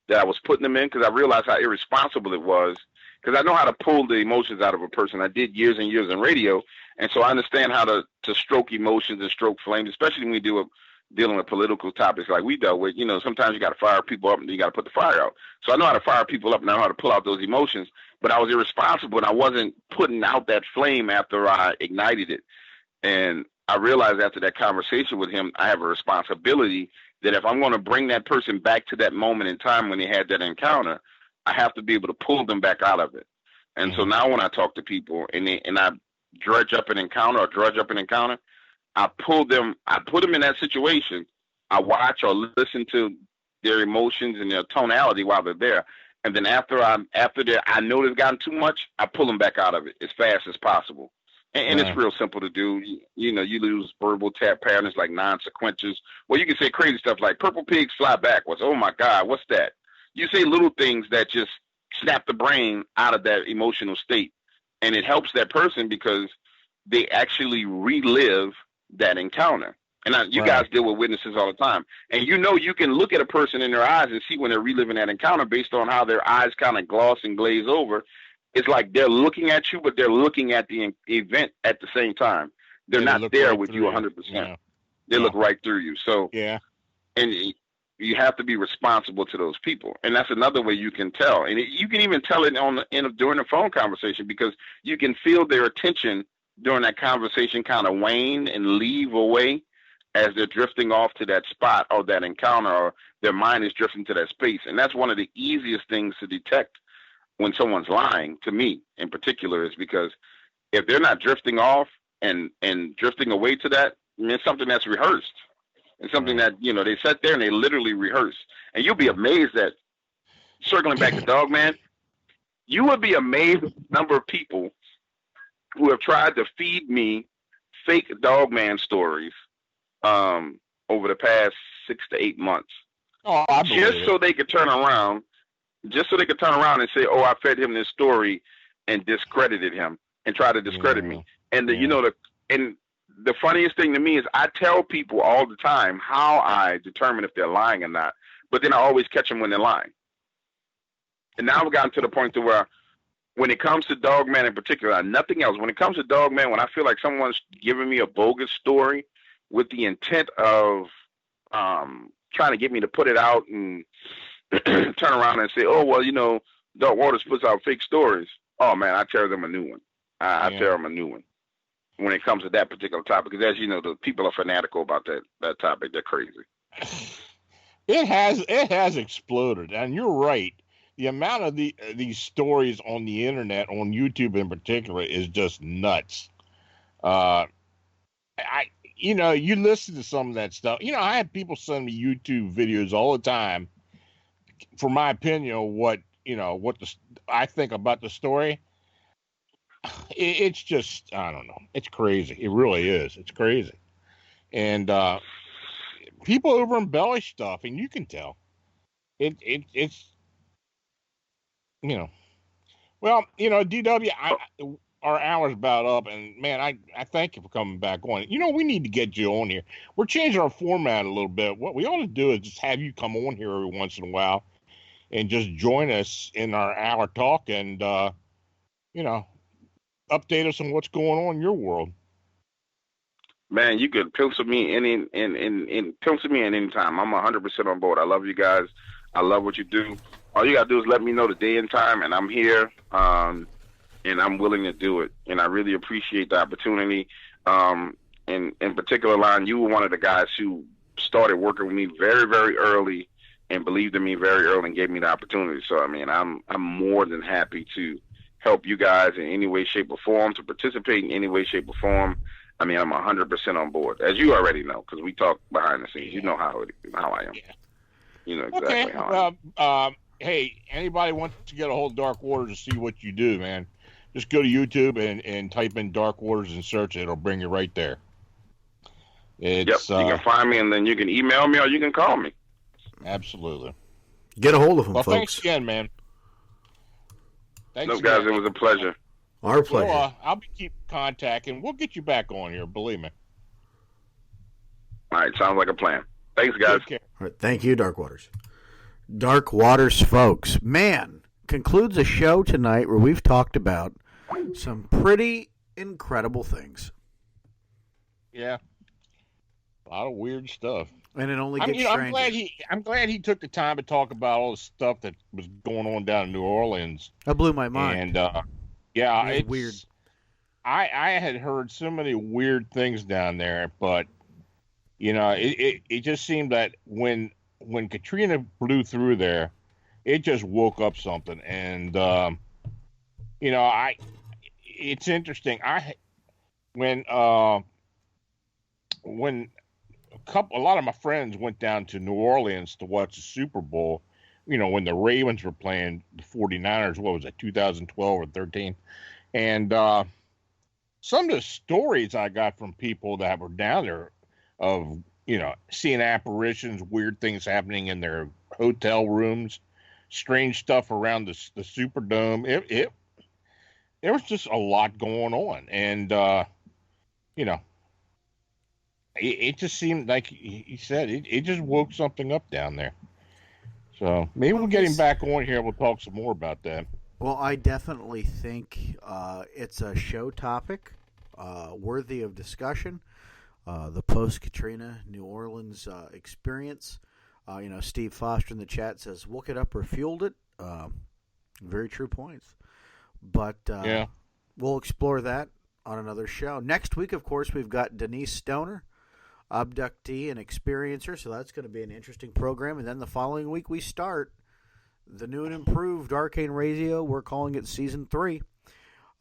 that I was putting them in, because I realized how irresponsible it was, because I know how to pull the emotions out of a person. I did years and years in radio, and so I understand how to stroke emotions and stroke flames, especially when we dealing with political topics like we dealt with. Sometimes you got to fire people up and you got to put the fire out. So I know how to fire people up and I know how to pull out those emotions, but I was irresponsible and I wasn't putting out that flame after I ignited it. And I realized after that conversation with him, I have a responsibility that if I'm going to bring that person back to that moment in time when they had that encounter, I have to be able to pull them back out of it. And so now when I talk to people and I drudge up an encounter, I put them in that situation. I watch or listen to their emotions and their tonality while they're there. And then after I know they've gotten too much, I pull them back out of it as fast as possible. And it's real simple to do. You lose verbal tap patterns like non-sequentials. Well, you can say crazy stuff like purple pigs fly backwards. Oh my God, what's that? You say little things that just snap the brain out of that emotional state. And it helps that person because they actually relive that encounter. And you guys deal with witnesses all the time. And you can look at a person in their eyes and see when they're reliving that encounter based on how their eyes kind of gloss and glaze over. It's like they're looking at you, but they're looking at the event at the same time. They're not there with you 100%. Yeah. They look right through you. So, and you have to be responsible to those people. And that's another way you can tell. And you can even tell it during a phone conversation, because you can feel their attention during that conversation kind of wane and leave away as they're drifting off to that spot or that encounter, or their mind is drifting to that space. And that's one of the easiest things to detect when someone's lying, to me in particular, is because if they're not drifting off and drifting away to that, it's something that's rehearsed. It's something that, they sat there and they literally rehearsed. And you'll be amazed that, circling back to Dog Man, You would be amazed at the number of people who have tried to feed me fake Dogman stories over the past 6 to 8 months, Oh, I just believe so it. they could turn around, and say, "Oh, I fed him this story," and discredited him and try to discredit me. And the funniest thing to me is I tell people all the time how I determine if they're lying or not, but then I always catch them when they're lying. And now I've gotten to the point to where when it comes to Dogman in particular, nothing else, when it comes to Dogman, when I feel like someone's giving me a bogus story with the intent of trying to get me to put it out and turn around and say, "Oh, well, Dark Waters puts out fake stories." Oh, man, I tear them a new one. I tear them a new one when it comes to that particular topic. Because as you know, the people are fanatical about that topic. They're crazy. It has exploded, and you're right. The amount of these stories on the internet, on YouTube in particular, is just nuts. You listen to some of that stuff. I have people send me YouTube videos all the time for my opinion of what I think about the story. It's just, I don't know. It's crazy. It really is. It's crazy. And people over embellish stuff, and you can tell. It's well, DW, our hour's about up, and man, I thank you for coming back on. We need to get you on here. We're changing our format a little bit. What we ought to do is just have you come on here every once in a while and just join us in our hour talk and, update us on what's going on in your world. Man, you could pencil me in pencil me in any time. I'm 100% on board. I love you guys. I love what you do. All you gotta do is let me know the day and time, and I'm here. And I'm willing to do it. And I really appreciate the opportunity. In particular, Lon, you were one of the guys who started working with me very, very early and believed in me very early and gave me the opportunity. So, I mean, I'm more than happy to help you guys in any way, shape, or form, to participate in any way, shape, or form. I mean, I'm 100% on board, as you already know, because we talk behind the scenes. You know how I am. Yeah. You know exactly how I am. Hey, anybody wants to get a hold of Dark Waters to see what you do, man, just go to YouTube and type in Dark Waters and search it. It'll bring you right there. Yep, you can find me, and then you can email me or you can call me. Absolutely. Get a hold of him, well, folks. Thanks again, man. Thanks, guys. It was a pleasure. Our pleasure. So, I'll keep contact, and we'll get you back on here. Believe me. All right, sounds like a plan. Thanks, guys. All right, thank you, Dark Waters. Dark Waters, folks. Man, concludes a show tonight where we've talked about some pretty incredible things. Yeah. A lot of weird stuff. And it only gets stranger. I'm glad he took the time to talk about all the stuff that was going on down in New Orleans. That blew my mind. And it's weird. I had heard so many weird things down there, but it just seemed that when Katrina blew through there, it just woke up something. And it's interesting. When a lot of my friends went down to New Orleans to watch the Super Bowl, when the Ravens were playing the 49ers, what was it, 2012 or 13? And some of the stories I got from people that were down there of, seeing apparitions, weird things happening in their hotel rooms, strange stuff around the Superdome. There was just a lot going on. And, it just seemed like he said it just woke something up down there. So maybe we'll get him back on here and we'll talk some more about that. Well, I definitely think it's a show topic worthy of discussion. The post-Katrina New Orleans experience. Steve Foster in the chat says, woke it up or fueled it. Very true points. But we'll explore that on another show. Next week, of course, we've got Denise Stoner, abductee and experiencer, so that's going to be an interesting program. And then the following week we start the new and improved Arcane Radio. We're calling it Season 3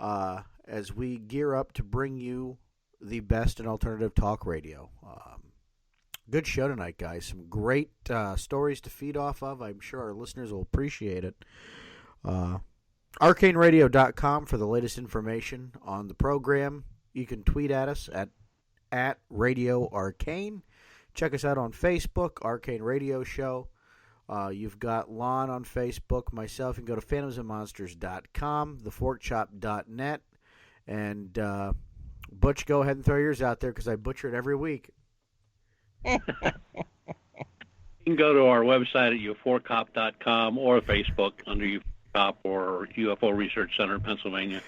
as we gear up to bring you the best in alternative talk radio. Good show tonight, guys. Some great stories to feed off of. I'm sure our listeners will appreciate it. ArcaneRadio.com for the latest information on the program. You can tweet at us at Radio Arcane. Check us out on Facebook, Arcane Radio Show. You've got Lon on Facebook, myself. You can go to phantomsandmonsters.com, theforkchop.net, and Butch, go ahead and throw yours out there because I butcher it every week. You can go to our website at ufo4cop.com or Facebook under UFO or UFO Research Center, Pennsylvania.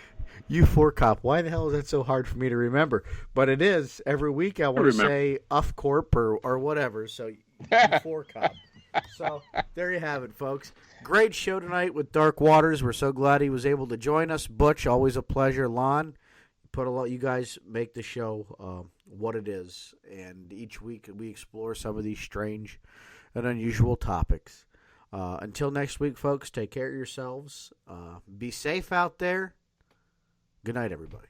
U4Cop. Why the hell is that so hard for me to remember? But it is. Every week I want to say UFCorp or whatever. So U4Cop. So there you have it, folks. Great show tonight with Dark Waters. We're so glad he was able to join us. Butch, always a pleasure. Lon, you guys make the show what it is. And each week we explore some of these strange and unusual topics. Until next week, folks, take care of yourselves. Be safe out there. Good night, everybody.